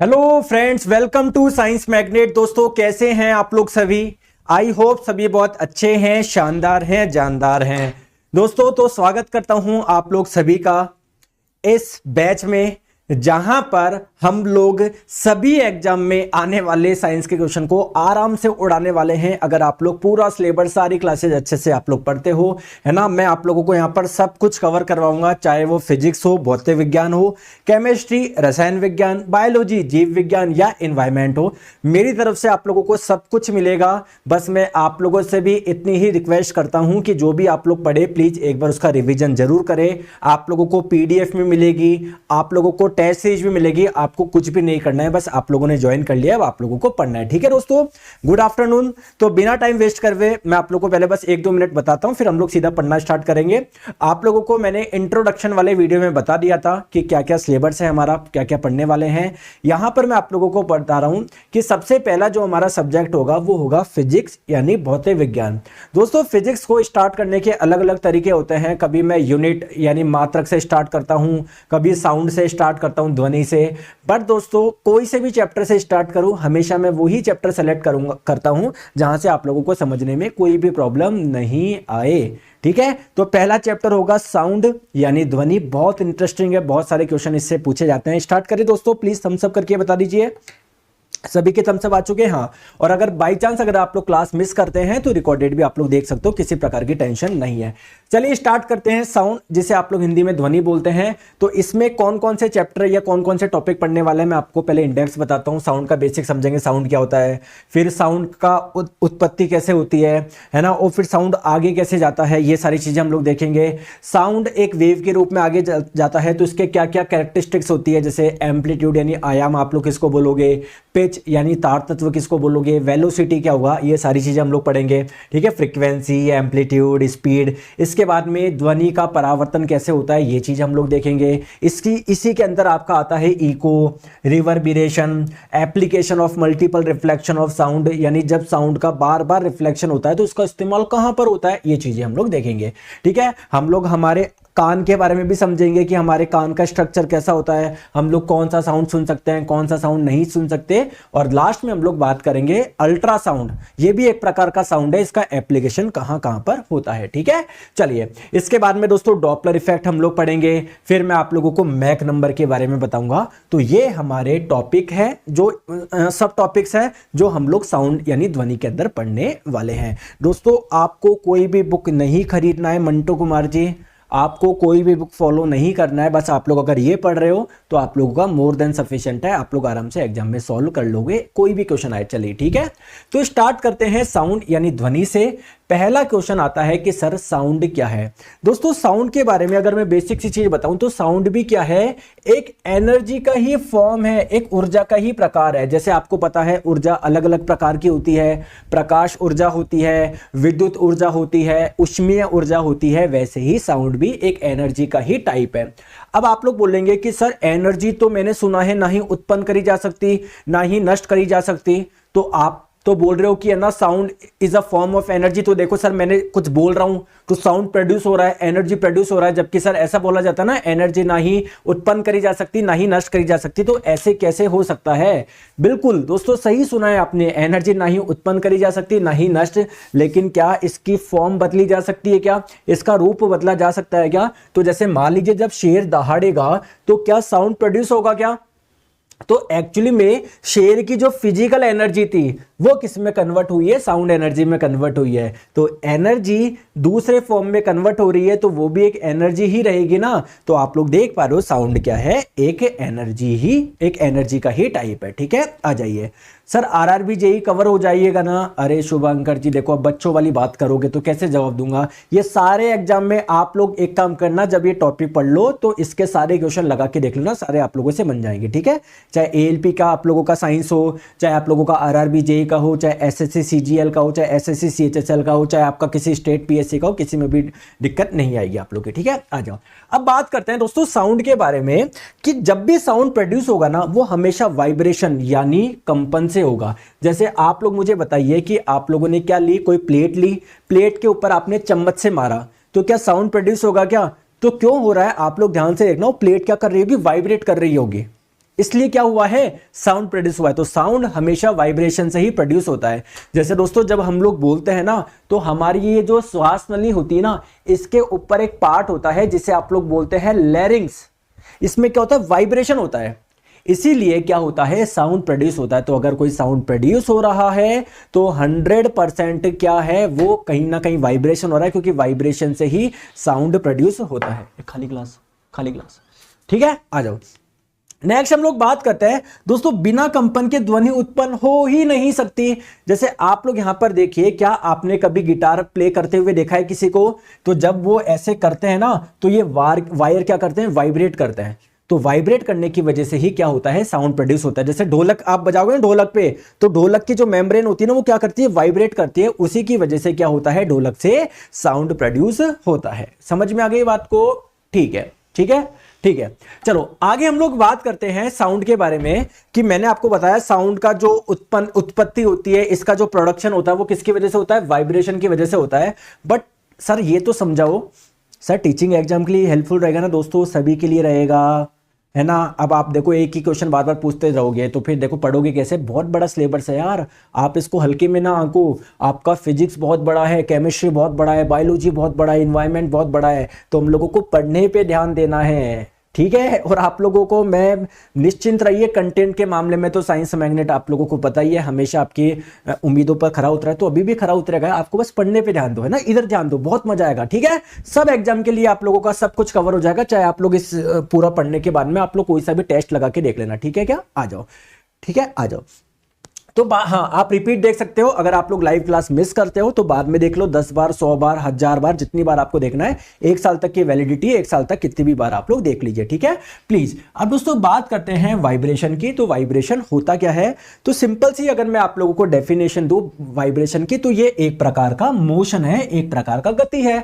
Hello friends, welcome to science magnet. दोस्तों, कैसे हैं आप लोग सभी? आई होप सभी बहुत अच्छे हैं, शानदार हैं, जानदार हैं। दोस्तों, तो स्वागत करता हूं आप लोग सभी का इस बैच में, जहां पर हम लोग सभी एग्जाम में आने वाले साइंस के क्वेश्चन को आराम से उड़ाने वाले हैं। अगर आप लोग पूरा सिलेबस, सारी क्लासेज अच्छे से आप लोग पढ़ते हो, है ना, मैं आप लोगों को यहां पर सब कुछ कवर करवाऊंगा, चाहे वो फिजिक्स हो, भौतिक विज्ञान हो, केमिस्ट्री, रसायन विज्ञान, बायोलॉजी, जीव विज्ञान या एनवायरमेंट हो। मेरी तरफ से आप लोगों को सब कुछ मिलेगा। बस मैं आप लोगों से भी इतनी ही रिक्वेस्ट करता हूं कि जो भी आप लोग पढ़े, प्लीज एक बार उसका रिवीजन जरूर करें। आप लोगों को पीडीएफ में मिलेगी, आप लोगों को टेस्ट सीरीज भी मिलेगी। आपको कुछ भी नहीं करना है, बस आप लोगों ने ज्वाइन कर लिया, अब आप लोगों को पढ़ना है। ठीक है दोस्तों, गुड आफ्टरनून। तो बिना टाइम वेस्ट करवे मैं आप लोगों को पहले बस 1-2 मिनट बताता हूं, फिर हम लोग सीधा पढ़ना स्टार्ट करेंगे। आप लोगों को मैंने इंट्रोडक्शन वाले वीडियो में बता दिया था कि क्या क्या सिलेबस है हमारा, क्या क्या पढ़ने वाले हैं। यहां पर मैं आप लोगों को बता रहा हूं कि सबसे पहला जो हमारा सब्जेक्ट होगा वो होगा फिजिक्स, यानी भौतिक विज्ञान। दोस्तों, फिजिक्स को स्टार्ट करने के अलग अलग तरीके होते हैं। कभी मैं यूनिट यानी मात्रक से स्टार्ट करता हूं, कभी साउंड से स्टार्ट करता हूं, ध्वनि से। बट दोस्तों, कोई से भी चैप्टर से स्टार्ट करूं, हमेशा मैं वही चैप्टर सेलेक्ट करता हूं जहां से आप लोगों को समझने में कोई भी प्रॉब्लम नहीं आए। ठीक है, तो पहला चैप्टर होगा साउंड यानी ध्वनि। बहुत इंटरेस्टिंग है, बहुत सारे क्वेश्चन इससे पूछे जाते हैं। स्टार्ट करें दोस्तों, प्लीज थम्स अप करके बता दीजिए। सभी के थम्स अप आ चुके हैं? हाँ। और अगर बाई चांस अगर आप लोग क्लास मिस करते हैं तो रिकॉर्डेड भी आप लोग देख सकते हो, किसी प्रकार की टेंशन नहीं है। चलिए स्टार्ट करते हैं। साउंड, जिसे आप लोग हिंदी में ध्वनि बोलते हैं, तो इसमें कौन कौन से चैप्टर या कौन कौन से टॉपिक पढ़ने वाले हैं मैं आपको पहले इंडेक्स बताता हूं। साउंड का बेसिक समझेंगे, साउंड क्या होता है, फिर साउंड का उत्पत्ति कैसे होती है ना, और फिर साउंड आगे कैसे जाता है, ये सारी चीजें हम लोग देखेंगे। साउंड एक वेव के रूप में आगे जाता है, तो इसके क्या क्या कैरेक्टरिस्टिक्स होती है, जैसे एम्पलीट्यूड यानी आयाम आप लोग किसको बोलोगे, पिच यानी तार तत्व किसको बोलोगे, वेलोसिटी क्या होगा, ये सारी चीजें हम लोग पढ़ेंगे। ठीक है, फ्रीक्वेंसी, एम्पलीट्यूड, स्पीड। इसके बाद में ध्वनि का परावर्तन कैसे होता है, ये चीज हम लोग देखेंगे। इसी के अंदर आपका आता है echo, reverberation, application of multiple reflection of sound, यानी जब साउंड का बार बार रिफ्लेक्शन होता है तो उसका इस्तेमाल कहां पर होता है, ये चीजें हम लोग देखेंगे। ठीक है, हम लोग हमारे कान के बारे में भी समझेंगे कि हमारे कान का स्ट्रक्चर कैसा होता है, हम लोग कौन सा साउंड सुन सकते हैं, कौन सा साउंड नहीं सुन सकते। और लास्ट में हम लोग बात करेंगे अल्ट्रासाउंड, ये भी एक प्रकार का साउंड है, इसका एप्लीकेशन कहां कहां पर होता है। ठीक है, चलिए इसके बाद में दोस्तों डॉपलर इफेक्ट हम लोग पढ़ेंगे, फिर मैं आप लोगों को मैक नंबर के बारे में बताऊंगा। तो ये हमारे टॉपिक है, जो सब टॉपिक्स है जो हम लोग साउंड यानी ध्वनि के अंदर पढ़ने वाले हैं। दोस्तों, आपको कोई भी बुक नहीं खरीदना है मंटू कुमार जी, आपको कोई भी बुक फॉलो नहीं करना है। बस आप लोग अगर ये पढ़ रहे हो तो आप लोगों का मोर देन सफिशिएंट है, आप लोग आराम से एग्जाम में सॉल्व कर लोगे, कोई भी क्वेश्चन आए। चलिए ठीक है, तो स्टार्ट करते हैं साउंड यानी ध्वनि से। पहला क्वेश्चन आता है कि सर साउंड क्या है। दोस्तों, साउंड के बारे में अगर मैं बेसिक सी चीज बताऊं तो साउंड भी क्या है, एक एनर्जी का ही फॉर्म है, एक ऊर्जा का ही प्रकार है। जैसे आपको पता है ऊर्जा अलग अलग प्रकार की होती है, प्रकाश ऊर्जा होती है, विद्युत ऊर्जा होती है, ऊष्मीय ऊर्जा होती है, वैसे ही साउंड भी एक एनर्जी का ही टाइप है। अब आप लोग बोलेंगे कि सर एनर्जी तो मैंने सुना है ना ही उत्पन्न करी जा सकती, ना ही नष्ट करी जा सकती, तो आप तो बोल रहे हो कि है ना sound is a form of energy. तो देखो सर, मैंने कुछ बोल रहा हूं तो साउंड प्रोड्यूस हो रहा है, एनर्जी प्रोड्यूस हो रहा है, जबकि सर ऐसा बोला जाता है ना, एनर्जी ना ही उत्पन्न करी जा सकती, ना ही नष्ट करी जा सकती। तो ऐसे कैसे हो सकता है? बिल्कुल दोस्तों, सही सुना है आपने, एनर्जी ना ही उत्पन्न करी जा सकती, ना ही नष्ट। लेकिन क्या इसकी फॉर्म बदली जा सकती है, क्या इसका रूप बदला जा सकता है क्या? तो जैसे मान लीजिए जब शेर दहाड़ेगा तो क्या साउंड प्रोड्यूस होगा क्या? तो एक्चुअली में शेर की जो फिजिकल एनर्जी थी वो किस में कन्वर्ट हुई है, साउंड एनर्जी में कन्वर्ट हुई है। तो एनर्जी दूसरे फॉर्म में कन्वर्ट हो रही है तो वो भी एक एनर्जी ही रहेगी ना। तो आप लोग देख पा रहे हो साउंड क्या है, एक एनर्जी का ही टाइप है। ठीक है, आ जाइए सर आरआरबी जेई कवर हो जाइएगा ना। अरे शुभांकर जी देखो, अब बच्चों वाली बात करोगे तो कैसे जवाब दूंगा। ये सारे एग्जाम में आप लोग एक काम करना, जब ये टॉपिक पढ़ लो तो इसके सारे क्वेश्चन लगा के देख लेना, सारे आप लोगों से बन जाएंगे। ठीक है, चाहे एएलपी का आप लोगों का साइंस हो, चाहे आप लोगों का आरआरबी जेई का हो, चाहे एसएससी सीजीएल का हो, चाहे एसएससी सीएचएसएल का हो, चाहे आपका किसी स्टेट पीएससी का हो, किसी में भी दिक्कत नहीं आएगी आप लोग की। ठीक है, आ जाओ। अब बात करते हैं दोस्तों साउंड के बारे में कि जब भी साउंड प्रोड्यूस होगा ना वो हमेशा वाइब्रेशन यानी कंपन से होगा। जैसे आप लोग मुझे बताइए कि आप लोगों ने क्या ली, कोई प्लेट ली, प्लेट के ऊपर आपने चम्मच से मारा तो क्या साउंड प्रोड्यूस होगा क्या? तो क्यों हो रहा है आप लोग ध्यान से देखना, प्लेट क्या कर रही होगी, वाइब्रेट कर रही होगी। इसलिए क्या हुआ है, साउंड प्रोड्यूस हुआ है। तो साउंड हमेशा वाइब्रेशन से ही प्रोड्यूस होता है। जैसे दोस्तों जब हम लोग बोलते हैं ना, तो हमारी ये जो श्वास नली होती है ना, इसके ऊपर एक पार्ट होता है जिसे आप लोग बोलते हैं लैरिंग्स। इसमें क्या होता है, वाइब्रेशन होता है, इसीलिए क्या होता है, साउंड प्रोड्यूस होता है। तो अगर कोई साउंड प्रोड्यूस हो रहा है तो 100% क्या है, वो कहीं ना कहीं वाइब्रेशन हो रहा है, क्योंकि वाइब्रेशन से ही साउंड प्रोड्यूस होता है। खाली ग्लास, खाली ग्लास, ठीक है। आ जाओ, नेक्स्ट हम लोग बात करते हैं दोस्तों, बिना कंपन के ध्वनि उत्पन्न हो ही नहीं सकती। जैसे आप लोग यहां पर देखिए, क्या आपने कभी गिटार प्ले करते हुए देखा है किसी को? तो जब वो ऐसे करते हैं ना, तो ये वायर क्या करते हैं, वाइब्रेट करते हैं। तो वाइब्रेट करने की वजह से ही क्या होता है, साउंड प्रोड्यूस होता है। जैसे ढोलक आप बजाओगे ना ढोलक पे, तो ढोलक की जो मेम्ब्रेन होती है ना, वो क्या करती है, वाइब्रेट करती है। उसी की वजह से क्या होता है, ढोलक से साउंड प्रोड्यूस होता है। समझ में आ गई बात को? ठीक है, ठीक है, ठीक है। चलो आगे हम लोग बात करते हैं साउंड के बारे में, कि मैंने आपको बताया साउंड का जो उत्पत्ति होती है, इसका जो प्रोडक्शन होता है, वो किसकी वजह से होता है, वाइब्रेशन की वजह से होता है। बट सर ये तो समझाओ। सर टीचिंग एग्जाम के लिए हेल्पफुल रहेगा ना दोस्तों, सभी के लिए रहेगा, है ना। अब आप देखो एक ही क्वेश्चन बार बार पूछते रहोगे तो फिर देखो पढ़ोगे कैसे, बहुत बड़ा सिलेबस है यार, आप इसको हल्के में ना आंको। आपका फिजिक्स बहुत बड़ा है, केमिस्ट्री बहुत बड़ा है, बायोलॉजी बहुत बड़ा है, इन्वायरमेंट बहुत बड़ा है। तो हम लोगों को पढ़ने पे ध्यान देना है, ठीक है। और आप लोगों को मैं निश्चिंत रहिए, कंटेंट के मामले में तो साइंस मैग्नेट आप लोगों को पता ही है, हमेशा आपकी उम्मीदों पर खरा उतरा है, तो अभी भी खरा उतरेगा। आपको बस पढ़ने पे ध्यान दो, है ना, इधर ध्यान दो, बहुत मजा आएगा, ठीक है। सब एग्जाम के लिए आप लोगों का सब कुछ कवर हो जाएगा, चाहे आप लोग इस पूरा पढ़ने के बाद में आप लोग कोई सा भी टेस्ट लगा के देख लेना, ठीक है क्या। आ जाओ, ठीक है, आ जाओ। तो हाँ, आप रिपीट देख सकते हो। अगर आप लोग लाइव क्लास मिस करते हो तो बाद में देख लो, 10 बार, 100 बार, 1000 बार, जितनी बार आपको देखना है। 1 साल तक की वैलिडिटी, 1 साल तक कितनी भी बार आप लोग देख लीजिए, ठीक है, प्लीज। अब दोस्तों बात करते हैं वाइब्रेशन की। तो वाइब्रेशन होता क्या है, तो सिंपल सी अगर मैं आप लोगों को डेफिनेशन दूं वाइब्रेशन की, तो ये एक प्रकार का मोशन है, एक प्रकार का गति है।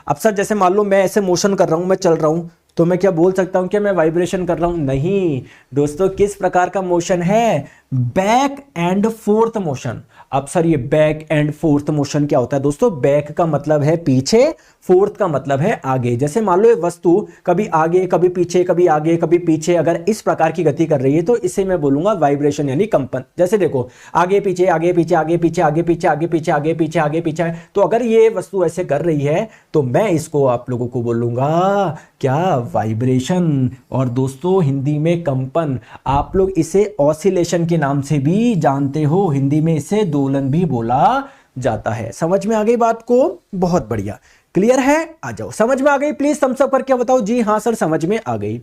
अब सर जैसे मान लो मैं ऐसे मोशन कर रहा हूं, मैं चल रहा हूं, तो मैं क्या बोल सकता हूं कि मैं वाइब्रेशन कर रहा हूं? नहीं दोस्तों, किस प्रकार का मोशन है, बैक एंड फोर्थ मोशन। अब सर ये बैक एंड फोर्थ मोशन क्या होता है दोस्तों? बैक का मतलब है पीछे, फोर्थ का मतलब है आगे। जैसे मान लो ये वस्तु कभी आगे कभी पीछे, कभी आगे कभी पीछे, अगर इस प्रकार की गति कर रही है तो इसे मैं बोलूंगा वाइब्रेशन यानी कंपन। जैसे देखो आगे पीछे, आगे पीछे, आगे पीछे, आगे पीछे, आगे पीछे, आगे पीछे, आगे पीछे, तो अगर ये वस्तु ऐसे कर रही है तो मैं इसको आप लोगों को बोलूंगा क्या, वाइब्रेशन। और दोस्तों हिंदी में कंपन, आप लोग इसे ऑसिलेशन के नाम से भी जानते हो, हिंदी में इसे दोलन भी बोला जाता है। समझ में आ गई बात को? बहुत बढ़िया, क्लियर है। आ जाओ, समझ में आ गई? प्लीज थम्स अप करके बताओ जी हां सर समझ में आ गई।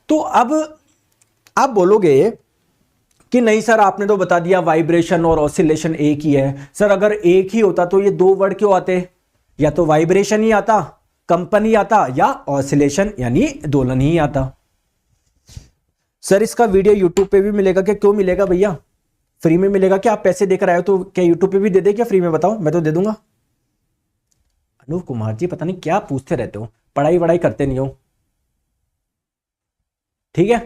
तो अब आप बोलोगे कि नहीं सर आपने तो बता दिया वाइब्रेशन और ऑसिलेशन एक ही है। सर अगर एक ही होता तो ये दो वर्ड क्यों आते, या तो वाइब्रेशन ही आता, कंपन ही आता, या ऑसिलेशन यानी दोलन ही आता। सर इसका वीडियो यूट्यूब पे भी मिलेगा क्या? क्यों मिलेगा भैया, फ्री में मिलेगा क्या? आप पैसे देकर आए हो तो क्या यूट्यूब पे भी दे दे क्या फ्री में? बताओ, मैं तो दे दूंगा। अनूप कुमार जी पता नहीं क्या पूछते रहते हो, पढ़ाई वढ़ाई करते नहीं हो, ठीक है।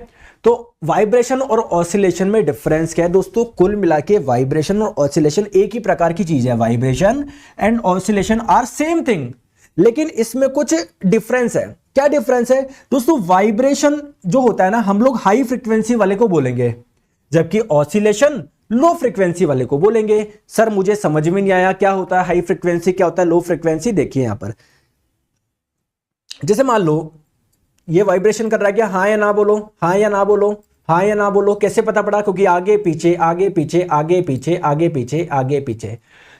तो वाइब्रेशन और ऑसिलेशन में डिफरेंस क्या है दोस्तों? कुल मिला के वाइब्रेशन और ऑसिलेशन एक ही प्रकार की चीज है। Vibration and oscillation are same thing, लेकिन इसमें कुछ डिफरेंस है। क्या डिफरेंस है दोस्तों? वाइब्रेशन जो होता है ना, हम लोग हाई फ्रीक्वेंसी वाले को बोलेंगे, जबकि ऑसिलेशन लो फ्रीक्वेंसी वाले को बोलेंगे। सर मुझे समझ में नहीं आया, क्या होता है हाई फ्रीक्वेंसी, क्या होता है लो फ्रीक्वेंसी? देखिए यहां पर, जैसे मान लो ये वाइब्रेशन कर रहा है क्या, हाँ या ना बोलो, हाँ या ना बोलो, हाँ या ना बोलो। कैसे पता पड़ा? क्योंकि आगे पीछे, आगे पीछे, आगे पीछे, आगे पीछे, आगे पीछे।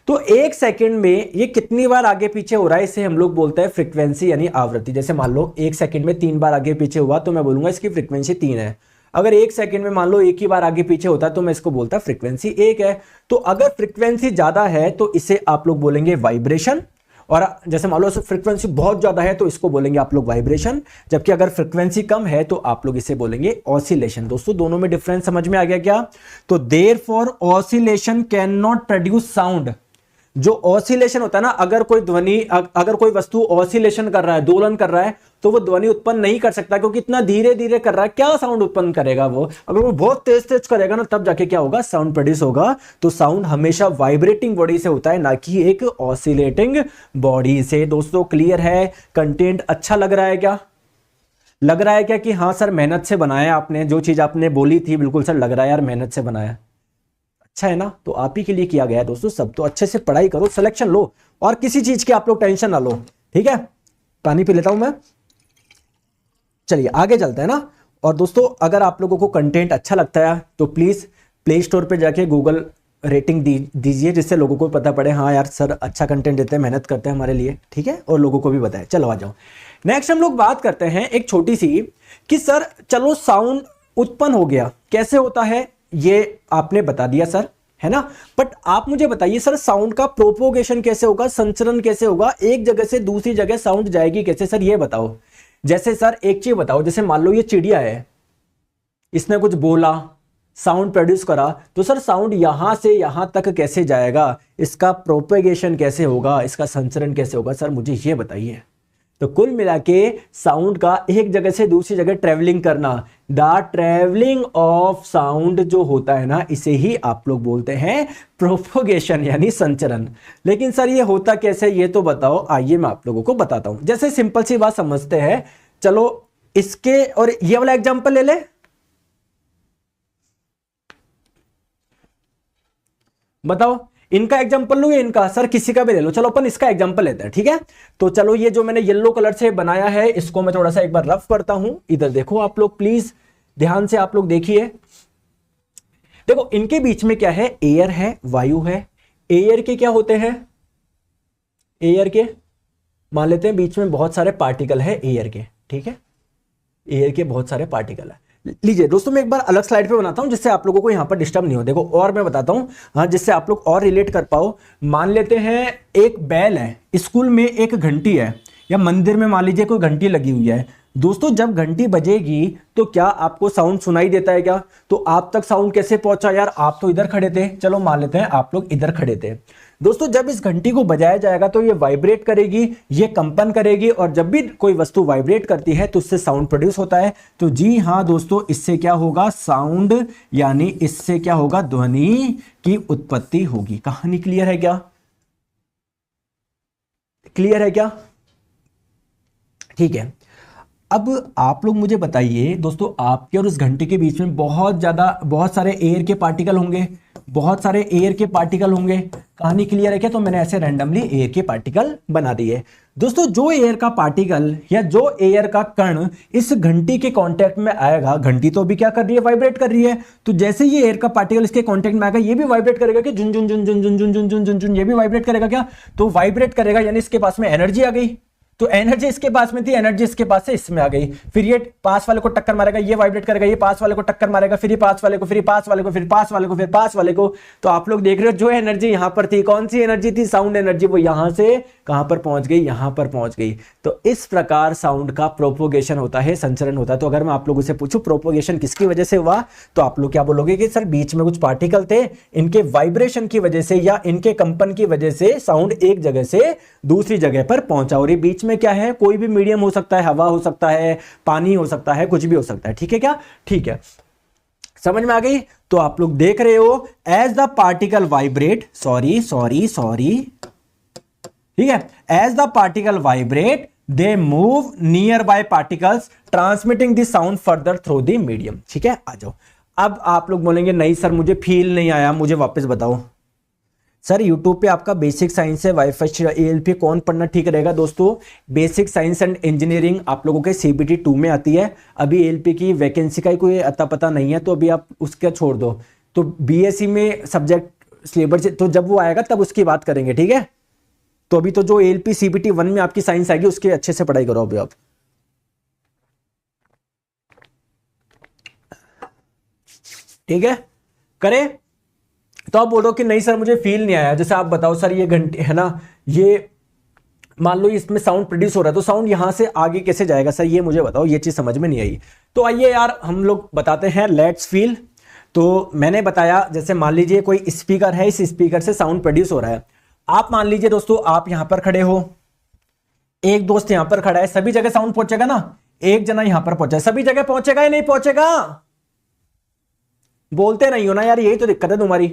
तो एक सेकंड में ये कितनी बार आगे पीछे हो रहा है, इसे हम लोग बोलते हैं फ्रीक्वेंसी यानी आवृत्ति। जैसे मान लो एक सेकंड में 3 बार आगे पीछे हुआ तो मैं बोलूंगा इसकी फ्रीक्वेंसी 3 है। अगर एक सेकंड में मान लो एक ही बार आगे पीछे होता है तो मैं इसको बोलता फ्रीक्वेंसी 1 है। तो अगर फ्रीक्वेंसी ज्यादा है तो इसे आप लोग बोलेंगे वाइब्रेशन, और जैसे मान लो फ्रीक्वेंसी बहुत ज्यादा है तो इसको बोलेंगे आप लोग वाइब्रेशन, जबकि अगर फ्रीक्वेंसी कम है तो आप लोग इसे बोलेंगे ऑसिलेशन। दोस्तों दोनों में डिफरेंस समझ में आ गया क्या? तो therefore oscillation can not produce sound. जो ऑसिलेशन होता है ना, अगर कोई ध्वनि, अगर कोई वस्तु ऑसिलेशन कर रहा है, दोलन कर रहा है, तो वो ध्वनि उत्पन्न नहीं कर सकता, क्योंकि इतना धीरे धीरे कर रहा है, क्या साउंड उत्पन्न करेगा वो? अगर वो बहुत तेज तेज करेगा ना, तब जाके क्या होगा, साउंड प्रोड्यूस होगा। तो साउंड हमेशा वाइब्रेटिंग बॉडी से होता है, ना कि एक ऑसिलेटिंग बॉडी से। दोस्तों क्लियर है? कंटेंट अच्छा लग रहा है क्या? लग रहा है क्या कि हाँ सर मेहनत से बनाया आपने, जो चीज आपने बोली थी बिल्कुल सर लग रहा है यार मेहनत से बनाया। अच्छा है ना, तो आप ही के लिए किया गया है दोस्तों सब। तो अच्छे से पढ़ाई करो, सिलेक्शन लो, और किसी चीज की आप लोग टेंशन ना लो, ठीक है। पानी पी लेता हूं मैं। चलिए आगे चलते हैं ना। और दोस्तों अगर आप लोगों को कंटेंट अच्छा लगता है तो प्लीज प्ले स्टोर पे जाके गूगल रेटिंग दीजिए, जिससे लोगों को पता पड़े हाँ यार सर अच्छा कंटेंट देते हैं, मेहनत करते हैं हमारे लिए, ठीक है, और लोगों को भी बताए। चलो आ जाओ, नेक्स्ट हम लोग बात करते हैं एक छोटी सी कि सर चलो साउंड उत्पन्न हो गया, कैसे होता है ये आपने बता दिया सर, है ना। बट आप मुझे बताइए सर साउंड का प्रोपोगेशन कैसे होगा, संचरण कैसे होगा, एक जगह से दूसरी जगह साउंड जाएगी कैसे सर, ये बताओ। जैसे सर एक चीज बताओ, जैसे मान लो ये चिड़िया है, इसने कुछ बोला, साउंड प्रोड्यूस करा, तो सर साउंड यहां से यहां तक कैसे जाएगा, इसका प्रोपेगेशन कैसे होगा, इसका संचरण कैसे होगा, सर मुझे ये बताइए। तो कुल मिला के साउंड का एक जगह से दूसरी जगह ट्रेवलिंग करना, द ट्रेवलिंग ऑफ साउंड जो होता है ना, इसे ही आप लोग बोलते हैं प्रोपोगेशन यानी संचरण। लेकिन सर ये होता कैसे, ये तो बताओ। आइए मैं आप लोगों को बताता हूं। जैसे सिंपल सी बात समझते हैं, चलो इसके और ये वाला एग्जांपल ले ले। बताओ इनका एग्जांपल लो या इनका, सर किसी का भी ले लो, चलो अपन इसका एग्जांपल लेते हैं, ठीक है। तो चलो ये जो मैंने येलो कलर से बनाया है, इसको मैं थोड़ा सा एक बार रफ करता हूं। इधर देखो आप लोग, प्लीज ध्यान से आप लोग देखिए। देखो इनके बीच में क्या है, एयर है, वायु है। एयर के क्या होते हैं, एयर के मान लेते हैं बीच में बहुत सारे पार्टिकल है एयर के, ठीक है, एयर के बहुत सारे पार्टिकल है। लीजिए दोस्तों मैं एक बार अलग स्लाइड पे बनाता हूं जिससे आप लोगों को यहां पर डिस्टर्ब नहीं हो। देखो और मैं बताता हूं, हाँ, जिससे आप लोग और रिलेट कर पाओ। मान लेते हैं एक बैल है, स्कूल में एक घंटी है, या मंदिर में मान लीजिए कोई घंटी लगी हुई है। दोस्तों जब घंटी बजेगी तो क्या आपको साउंड सुनाई देता है क्या, तो आप तक साउंड कैसे पहुंचा यार, आप तो इधर खड़े थे, चलो मान लेते हैं आप लोग इधर खड़े थे। दोस्तों जब इस घंटी को बजाया जाएगा तो ये वाइब्रेट करेगी, ये कंपन करेगी, और जब भी कोई वस्तु वाइब्रेट करती है तो उससे साउंड प्रोड्यूस होता है। तो जी हाँ दोस्तों, इससे क्या होगा, साउंड यानी इससे क्या होगा, ध्वनि की उत्पत्ति होगी। कहानी क्लियर है क्या, क्लियर है क्या, ठीक है। अब आप लोग मुझे बताइए दोस्तों, आपके और उस घंटे के बीच में बहुत सारे एयर के पार्टिकल होंगे, बहुत सारे एयर के पार्टिकल होंगे। कहानी क्लियर है क्या, तो मैंने ऐसे रैंडमली एयर के पार्टिकल बना दिए। दोस्तों जो एयर का पार्टिकल या जो एयर का कण इस घंटी के कांटेक्ट में आएगा, घंटी तो अभी क्या कर रही है, वाइब्रेट कर रही है, तो जैसे ये एयर का पार्टिकल इसके कांटेक्ट में आएगा, ये भी वाइब्रेट करेगा कि झुन झुन झुन झुन झुन झुन झुन झुन झुन झुन, ये भी वाइब्रेट करेगा क्या, तो वाइब्रेट करेगा, यानी इसके पास में एनर्जी आ गई। तो एनर्जी इसके पास में थी, एनर्जी इसके पास से इसमें आ गई, फिर ये पास वाले को टक्कर मारेगा, ये वाइब्रेट करेगा, ये पास वाले को टक्कर मारेगा, फिर ये पास वाले को, फिर पास वाले को, फिर पास वाले को, फिर पास वाले को। तो आप लोग देख रहे हो जो एनर्जी यहां पर थी, कौन सी एनर्जी थी, साउंड एनर्जी, वो यहां से कहां पर पहुंच गई, यहां पर पहुंच गई। तो इस प्रकार साउंड का प्रोपोगेशन होता है, संचरण होता है। तो अगर मैं आप लोगों से पूछूं प्रोपोगेशन किसकी वजह से हुआ, तो आप लोग क्या बोलोगे कि सर बीच में कुछ पार्टिकल थे, इनके वाइब्रेशन की वजह से या इनके कंपन की वजह से साउंड एक जगह से दूसरी जगह पर पहुंचा। और ये बीच में क्या है, कोई भी मीडियम हो सकता है, हवा हो सकता है, पानी हो सकता है, कुछ भी हो सकता है, ठीक है क्या, ठीक है, समझ में आ गई। तो आप लोग देख रहे हो, as the particle vibrate, sorry, ठीक है, as the particle vibrate they move nearby particles transmitting the sound further through the medium, ठीक है। आ जाओ, अब आप लोग बोलेंगे नहीं सर मुझे फील नहीं आया, मुझे वापस बताओ। सर यूट्यूब पे आपका बेसिक साइंस है, वाईफाई एएलपी कौन पढ़ना ठीक रहेगा दोस्तों, बेसिक साइंस एंड इंजीनियरिंग आप लोगों के सीबीटी 2 में आती है। अभी एएलपी की वैकेंसी का ही कोई अता पता नहीं है, तो अभी आप उसका छोड़ दो। तो बीएससी में सब्जेक्ट सिलेबस, तो जब वो आएगा तब उसकी बात करेंगे, ठीक है। तो अभी तो जो एएलपी सीबीटी 1 में आपकी साइंस आएगी उसके अच्छे से पढ़ाई करो अभी आप, ठीक है, करें। तो आप बोलो कि नहीं सर मुझे फील नहीं आया, जैसे आप बताओ सर ये घंटे है ना, ये मान लो इसमें साउंड प्रोड्यूस हो रहा है, तो साउंड यहां से आगे कैसे जाएगा सर, ये मुझे बताओ, ये चीज समझ में नहीं आई। तो आइए यार हम लोग बताते हैं, लेट्स फील। तो मैंने बताया, जैसे मान लीजिए कोई स्पीकर है, इस स्पीकर से साउंड प्रोड्यूस हो रहा है। आप मान लीजिए दोस्तों आप यहां पर खड़े हो, एक दोस्त यहां पर खड़ा है, सभी जगह साउंड पहुंचेगा ना, एक जना यहां पर पहुंचा है, सभी जगह पहुंचेगा या नहीं पहुंचेगा, बोलते नहीं हो ना यार, यही तो दिक्कत है तुम्हारी।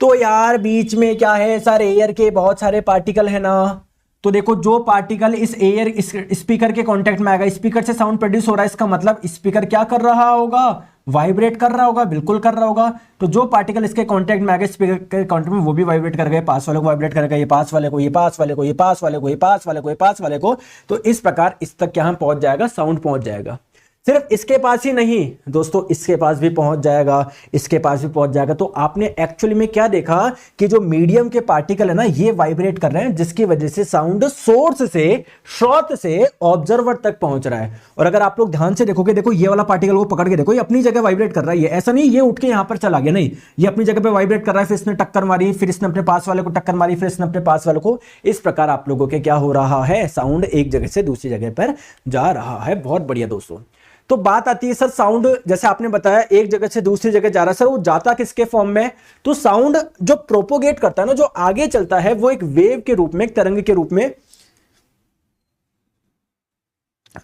तो यार बीच में क्या है सर, एयर के बहुत सारे पार्टिकल है ना, तो देखो जो पार्टिकल इस एयर स्पीकर के कांटेक्ट में आएगा, स्पीकर से साउंड प्रोड्यूस हो रहा है, इसका मतलब स्पीकर क्या कर रहा होगा, वाइब्रेट कर रहा होगा, बिल्कुल कर रहा होगा। तो जो पार्टिकल इसके कांटेक्ट में आएगा स्पीकर के कांटेक्ट में, वो भी वाइब्रेट करेगा, पास वाले को वाइब्रेट करेगा, ये पास वाले को, ये पास वाले को, ये पास वाले को, ये पास वाले को, ये पास वाले को। तो इस प्रकार इस तक क्या पहुंच जाएगा, साउंड पहुंच जाएगा। सिर्फ इसके पास ही नहीं दोस्तों, इसके पास भी पहुंच जाएगा, इसके पास भी पहुंच जाएगा। तो आपने एक्चुअली में क्या देखा कि जो मीडियम के पार्टिकल है ना, ये वाइब्रेट कर रहे हैं, जिसकी वजह से साउंड सोर्स से, स्रोत से ऑब्जर्वर तक पहुंच रहा है। और अगर आप लोग ध्यान से देखोगे, देखो ये वाला पार्टिकल को पकड़ के देखो, ये अपनी जगह वाइब्रेट कर रहा है, ये ऐसा नहीं ये उठ के यहां पर चला गया, नहीं, ये अपनी जगह पे वाइब्रेट कर रहा है। फिर इसने टक्कर मारी, फिर इसने अपने पास वाले को टक्कर मारी, फिर इसने अपने पास वाले को। इस प्रकार आप लोगों के क्या हो रहा है, साउंड एक जगह से दूसरी जगह पर जा रहा है। बहुत बढ़िया दोस्तों। तो बात आती है सर, साउंड जैसे आपने बताया एक जगह से दूसरी जगह जा रहा है, सर वो जाता किसके फॉर्म में? तो साउंड जो प्रोपोगेट करता है ना, जो आगे चलता है, वो एक वेव के रूप में, एक तरंग के रूप में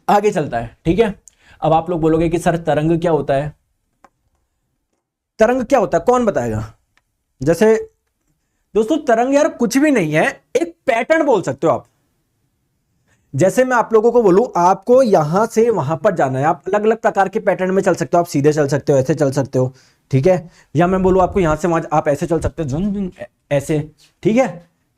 आगे चलता है। ठीक है, अब आप लोग बोलोगे कि सर तरंग क्या होता है, तरंग क्या होता है, कौन बताएगा? जैसे दोस्तों तरंग यार कुछ भी नहीं है, एक पैटर्न बोल सकते हो आप। जैसे मैं आप लोगों को बोलूं, आपको यहां से वहां पर जाना है, आप अलग अलग प्रकार के पैटर्न में चल सकते हो, आप सीधे चल सकते हो, ऐसे चल सकते हो, ठीक है, या मैं बोलूं आपको यहां से वहां आप ऐसे चल सकते हो, झुन ऐसे, ठीक है।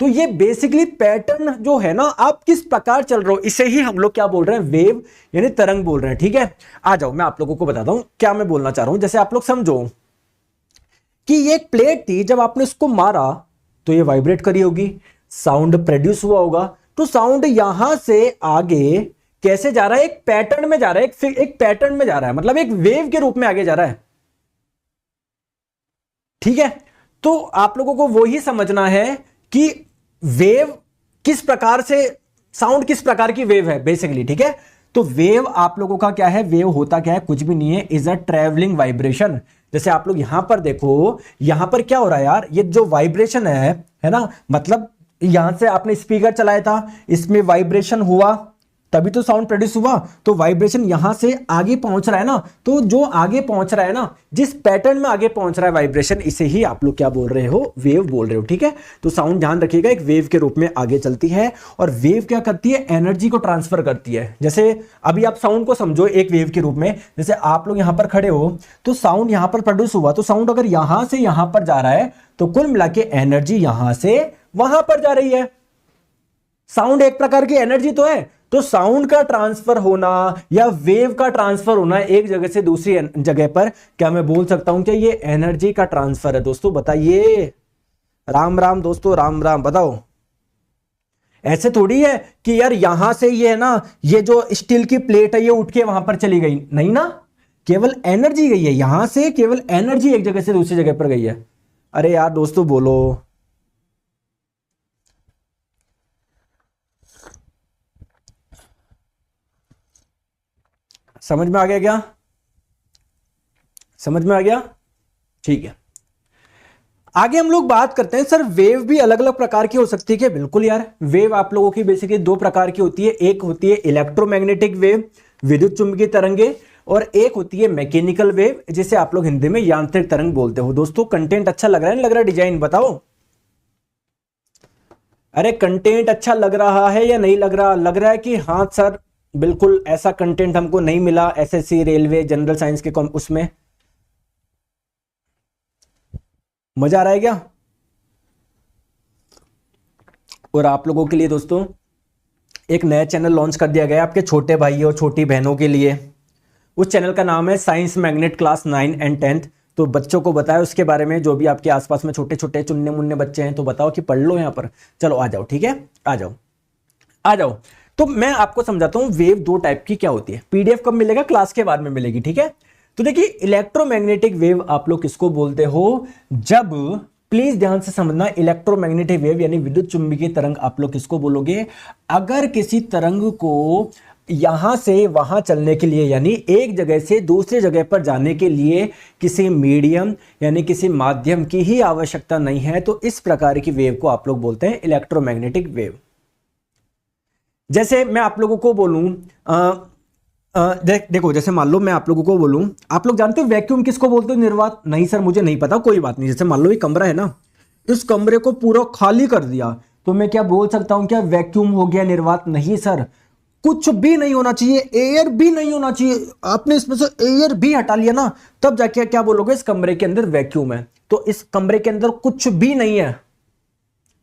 तो ये बेसिकली पैटर्न जो है ना, आप किस प्रकार चल रहे हो, इसे ही हम लोग क्या बोल रहे हैं, वेव यानी तरंग बोल रहे हैं। ठीक है, आ जाओ मैं आप लोगों को बताता हूं क्या मैं बोलना चाह रहा हूं। जैसे आप लोग समझो कि ये एक प्लेट थी, जब आपने इसको मारा तो ये वाइब्रेट करी होगी, साउंड प्रोड्यूस हुआ होगा। तो साउंड यहां से आगे कैसे जा रहा है, एक पैटर्न में जा रहा है, एक पैटर्न में जा रहा है, मतलब एक वेव के रूप में आगे जा रहा है। ठीक है, तो आप लोगों को वो ही समझना है कि वेव किस प्रकार से, साउंड किस प्रकार की वेव है बेसिकली। ठीक है, तो वेव आप लोगों का क्या है, वेव होता क्या है, कुछ भी नहीं है, इज अ ट्रैवलिंग वाइब्रेशन। जैसे आप लोग यहां पर देखो, यहां पर क्या हो रहा है यार, ये जो वाइब्रेशन है ना, मतलब यहां से आपने स्पीकर चलाया था, इसमें वाइब्रेशन हुआ, तभी तो साउंड प्रोड्यूस हुआ। तो वाइब्रेशन यहां से आगे पहुंच रहा है ना, तो जो आगे पहुंच रहा है ना, जिस पैटर्न में आगे पहुंच रहा है वाइब्रेशन, इसे ही आप लोग क्या बोल रहे हो, वेव बोल रहे हो। ठीक है, तो साउंड ध्यान रखिएगा, एक वेव के रूप में आगे चलती है। और वेव क्या करती है, एनर्जी को ट्रांसफर करती है। जैसे अभी आप साउंड को समझो एक वेव के रूप में, जैसे आप लोग यहां पर खड़े हो, तो साउंड यहां पर प्रोड्यूस हुआ, तो साउंड अगर यहां से यहां पर जा रहा है, तो कुल मिला के एनर्जी यहां से वहां पर जा रही है। साउंड एक प्रकार की एनर्जी तो है, तो साउंड का ट्रांसफर होना या वेव का ट्रांसफर होना एक जगह से दूसरी जगह पर, क्या मैं बोल सकता हूं कि ये एनर्जी का ट्रांसफर है? दोस्तों बताइए, राम राम दोस्तों, राम राम, बताओ। ऐसे थोड़ी है कि यार यहां से ये है ना, ये जो स्टील की प्लेट है ये उठ के वहां पर चली गई, नहीं ना, केवल एनर्जी गई है यहां से, केवल एनर्जी एक जगह से दूसरी जगह पर गई है। अरे यार दोस्तों बोलो, समझ में आ गया क्या? समझ में आ गया? ठीक है, आगे हम लोग बात करते हैं। सर वेव भी अलग अलग प्रकार की हो सकती है क्या? बिल्कुल यार, वेव आप लोगों की बेसिकली दो प्रकार की होती है। एक होती है इलेक्ट्रोमैग्नेटिक वेव, विद्युत चुंबकीय तरंगे, और एक होती है मैकेनिकल वेव, जिसे आप लोग हिंदी में यांत्रिक तरंग बोलते हो। दोस्तों कंटेंट अच्छा लग रहा है, नहीं लग रहा? डिजाइन बताओ। अरे कंटेंट अच्छा लग रहा है या नहीं लग रहा? लग रहा है कि हाँ सर बिल्कुल ऐसा कंटेंट हमको नहीं मिला एसएससी, रेलवे, जनरल साइंस के उसमें। मजा आ रहा है क्या? और आप लोगों के लिए दोस्तों एक नया चैनल लॉन्च कर दिया गया है आपके छोटे भाइयों और छोटी बहनों के लिए। उस चैनल का नाम है science magnet class 9 and 10th। तो बच्चों को बताओ उसके बारे में, जो भी आपके आसपास में छोटे छोटे चुन्ने मुन्ने बच्चे हैं, तो बताओ कि पढ़ लो यहाँ पर। चलो आ जाओ, ठीक है, आ जाओ आ जाओ। तो मैं आपको समझाता हूं वेव दो टाइप की क्या होती है। पीडीएफ कब मिलेगा? क्लास के बाद में मिलेगी, ठीक है। तो देखिए इलेक्ट्रोमैग्नेटिक वेव आप लोग किसको बोलते हो? जब, प्लीज ध्यान से समझना, इलेक्ट्रोमैग्नेटिक वेव यानी विद्युत चुंबकीय तरंग आप लोग किसको बोलोगे? अगर किसी तरंग को यहां से वहां चलने के लिए, यानी एक जगह से दूसरी जगह पर जाने के लिए किसी मीडियम यानी किसी माध्यम की ही आवश्यकता नहीं है, तो इस प्रकार की वेव को आप लोग बोलते हैं इलेक्ट्रोमैग्नेटिक वेव। जैसे मैं आप लोगों को बोलूं, देखो जैसे मान लो मैं आप लोगों को बोलूं, आप लोग जानते हो वैक्यूम किसको बोलते हो? निर्वात? नहीं सर मुझे नहीं पता, कोई बात नहीं। जैसे मान लो ये कमरा है ना, इस कमरे को पूरा खाली कर दिया, तो मैं क्या बोल सकता हूं, क्या वैक्यूम हो गया निर्वात? नहीं सर, कुछ भी नहीं होना चाहिए, एयर भी नहीं होना चाहिए। आपने इसमें से एयर भी हटा लिया ना, तब जाके क्या बोलोगे, इस कमरे के अंदर वैक्यूम है। तो इस कमरे के अंदर कुछ भी नहीं है,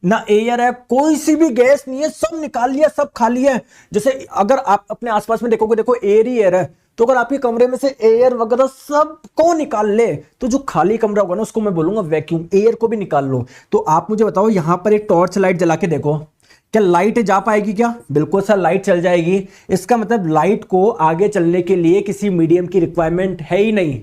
ना एयर है, कोई सी भी गैस नहीं है, सब निकाल लिया, सब खाली है। जैसे अगर आप अपने आसपास में देखोगे, देखो एयर ही एयर है, तो अगर आपके कमरे में से एयर वगैरह सब को निकाल ले तो जो खाली कमरा होगा ना उसको मैं बोलूंगा वैक्यूम। एयर को भी निकाल लो। तो आप मुझे बताओ, यहां पर एक टॉर्च लाइट जला के देखो, क्या लाइट जा पाएगी क्या? बिल्कुल सर, लाइट चल जाएगी। इसका मतलब लाइट को आगे चलने के लिए किसी मीडियम की रिक्वायरमेंट है ही नहीं।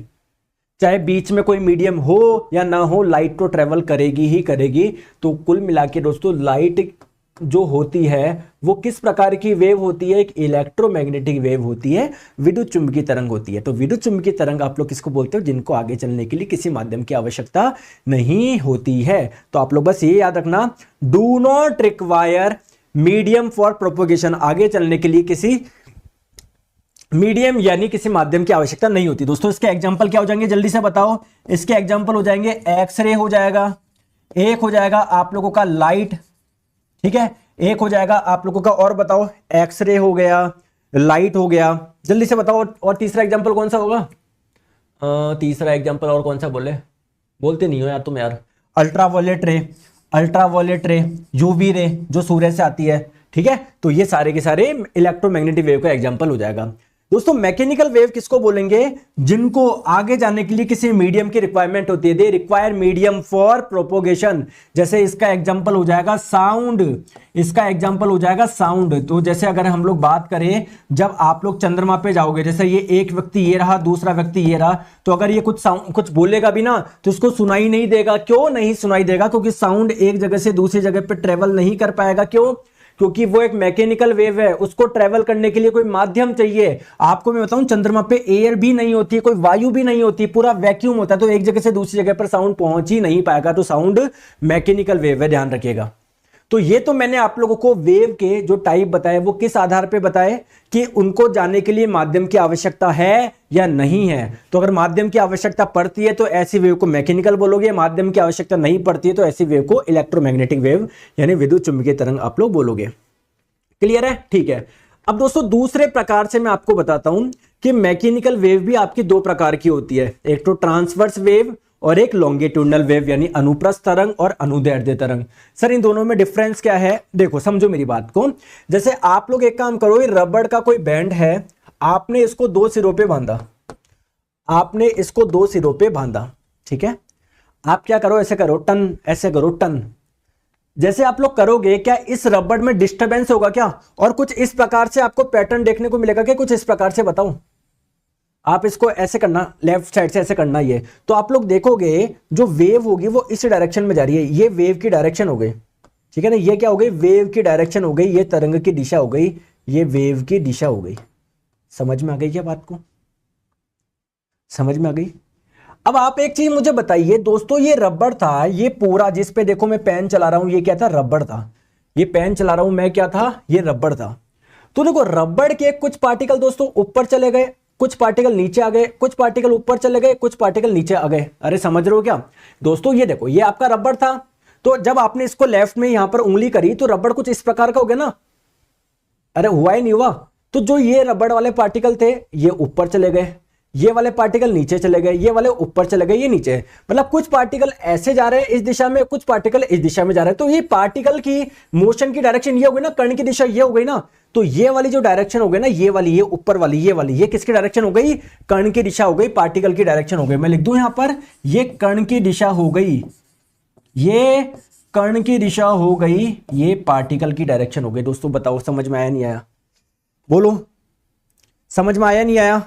चाहे बीच में कोई मीडियम हो या ना हो, लाइट तो ट्रेवल करेगी ही करेगी। तो कुल मिला के दोस्तों, लाइट जो होती है वो किस प्रकार की वेव होती है? एक इलेक्ट्रोमैग्नेटिक वेव होती है, विद्युत चुंबकीय तरंग होती है। तो विद्युत चुंबकीय तरंग आप लोग किसको बोलते हो? जिनको आगे चलने के लिए किसी माध्यम की आवश्यकता नहीं होती है। तो आप लोग बस ये याद रखना, do not require medium for propagation. आगे चलने के लिए किसी मीडियम यानी किसी माध्यम की आवश्यकता नहीं होती। दोस्तों इसके एग्जांपल क्या हो जाएंगे, जल्दी से बताओ। इसके एग्जांपल हो जाएंगे एक्सरे हो जाएगा, एक हो जाएगा आप लोगों का लाइट, ठीक है, एक हो जाएगा आप लोगों का, और बताओ, एक्सरे हो गया, लाइट हो गया, जल्दी से बताओ। और तीसरा एग्जांपल कौन सा होगा? तीसरा एग्जांपल और कौन सा बोलते नहीं हो यार तुम यार। अल्ट्रावायलेट रे, अल्ट्रावायलेट रे, यूवी रे जो सूर्य से आती है, ठीक है। तो ये सारे के सारे इलेक्ट्रोमैग्नेटिक वेव का एग्जांपल हो जाएगा। दोस्तों मैकेनिकल वेव किसको बोलेंगे? जिनको आगे जाने के लिए किसी मीडियम की रिक्वायरमेंट होती है। They require medium for propagation. जैसे इसका एग्जांपल हो जाएगा साउंड, इसका एग्जांपल हो जाएगा साउंड। तो जैसे अगर हम लोग बात करें, जब आप लोग चंद्रमा पे जाओगे, जैसे ये एक व्यक्ति ये रहा, दूसरा व्यक्ति ये रहा, तो अगर ये कुछ बोलेगा भी ना तो उसको सुनाई नहीं देगा। क्यों नहीं सुनाई देगा? क्योंकि साउंड एक जगह से दूसरी जगह पे ट्रेवल नहीं कर पाएगा। क्यों? क्योंकि वो एक मैकेनिकल वेव है, उसको ट्रेवल करने के लिए कोई माध्यम चाहिए। आपको मैं बताऊं, चंद्रमा पे एयर भी नहीं होती है, कोई वायु भी नहीं होती, पूरा वैक्यूम होता है। तो एक जगह से दूसरी जगह पर साउंड पहुंच ही नहीं पाएगा। तो साउंड मैकेनिकल वेव है, ध्यान रखिएगा। तो ये तो मैंने आप लोगों को वेव के जो टाइप बताए वो किस आधार पे बताए कि उनको जाने के लिए माध्यम की आवश्यकता है या नहीं है। तो अगर माध्यम की आवश्यकता पड़ती है तो ऐसी वेव को मैकेनिकल बोलोगे, माध्यम की आवश्यकता नहीं पड़ती है तो ऐसी वेव को इलेक्ट्रोमैग्नेटिक वेव यानी विद्युत चुंबकीय तरंग आप लोग बोलोगे। क्लियर है? ठीक है। अब दोस्तों दूसरे प्रकार से मैं आपको बताता हूं कि मैकेनिकल वेव भी आपकी दो प्रकार की होती है, एक तो ट्रांसवर्स वेव और एक लॉन्गिट्यूडनल वेव यानी अनुप्रस्थ तरंग और अनुदैर्ध्य तरंग। सर इन दोनों में डिफरेंस क्या है? देखो समझो मेरी बात को। जैसे आप लोग एक काम करो, रबड़ का कोई बैंड है, आपने इसको दो सिरों पे बांधा, आपने इसको दो सिरों पे बांधा, ठीक है। आप क्या करो, ऐसे करो टन, ऐसे करो टन। जैसे आप लोग करोगे, क्या इस रबड़ में डिस्टरबेंस होगा क्या? और कुछ इस प्रकार से आपको पैटर्न देखने को मिलेगा क्या? कुछ इस प्रकार से बताओ। आप इसको ऐसे करना, लेफ्ट साइड से ऐसे करना, ये तो आप लोग देखोगे जो वेव होगी वो इस डायरेक्शन में जा रही है। ये वेव की डायरेक्शन हो गई, ठीक है ना। ये क्या हो गई? वेव की डायरेक्शन हो गई। ये तरंग की दिशा हो गई, ये वेव की दिशा हो गई। समझ में आ गई क्या बात को? समझ में आ गई? अब आप एक चीज मुझे बताइए दोस्तों, ये रबड़ था, ये पूरा जिस पे देखो मैं पेन चला रहा हूं, ये क्या था? रबड़ था। ये पेन चला रहा हूं मैं, क्या था? ये रबड़ था। तो देखो रबड़ के कुछ पार्टिकल दोस्तों ऊपर चले गए, कुछ पार्टिकल नीचे आ गए, कुछ पार्टिकल ऊपर चले गए, कुछ पार्टिकल नीचे आ गए। अरे समझ रहे हो क्या दोस्तों? ये देखो, ये आपका रबड़ था, तो जब आपने इसको लेफ्ट में यहां पर उंगली करी तो रबड़ कुछ इस प्रकार का हो गया ना। अरे हुआ ही नहीं हुआ? तो जो ये रबड़ वाले पार्टिकल थे ये ऊपर चले गए, ये वाले पार्टिकल नीचे चले गए, ये वाले ऊपर चले गए, ये नीचे। मतलब कुछ पार्टिकल ऐसे जा रहे हैं इस दिशा में, कुछ पार्टिकल इस दिशा में जा रहे हैं। तो ये पार्टिकल की मोशन की डायरेक्शन ये हो गई ना, कर्ण की दिशा ये हो गई ना। तो ये वाली जो डायरेक्शन हो गई ना, ये वाली, ये ऊपर वाली, ये वाली, ये किसकी डायरेक्शन हो गई? कर्ण की दिशा हो गई, पार्टिकल की डायरेक्शन हो गई। मैं लिख दूं यहां पर, ये कर्ण की दिशा हो गई, ये कर्ण की दिशा हो गई, ये पार्टिकल की डायरेक्शन हो गई। दोस्तों बताओ समझ में आया नहीं आया? बोलो समझ में आया नहीं आया?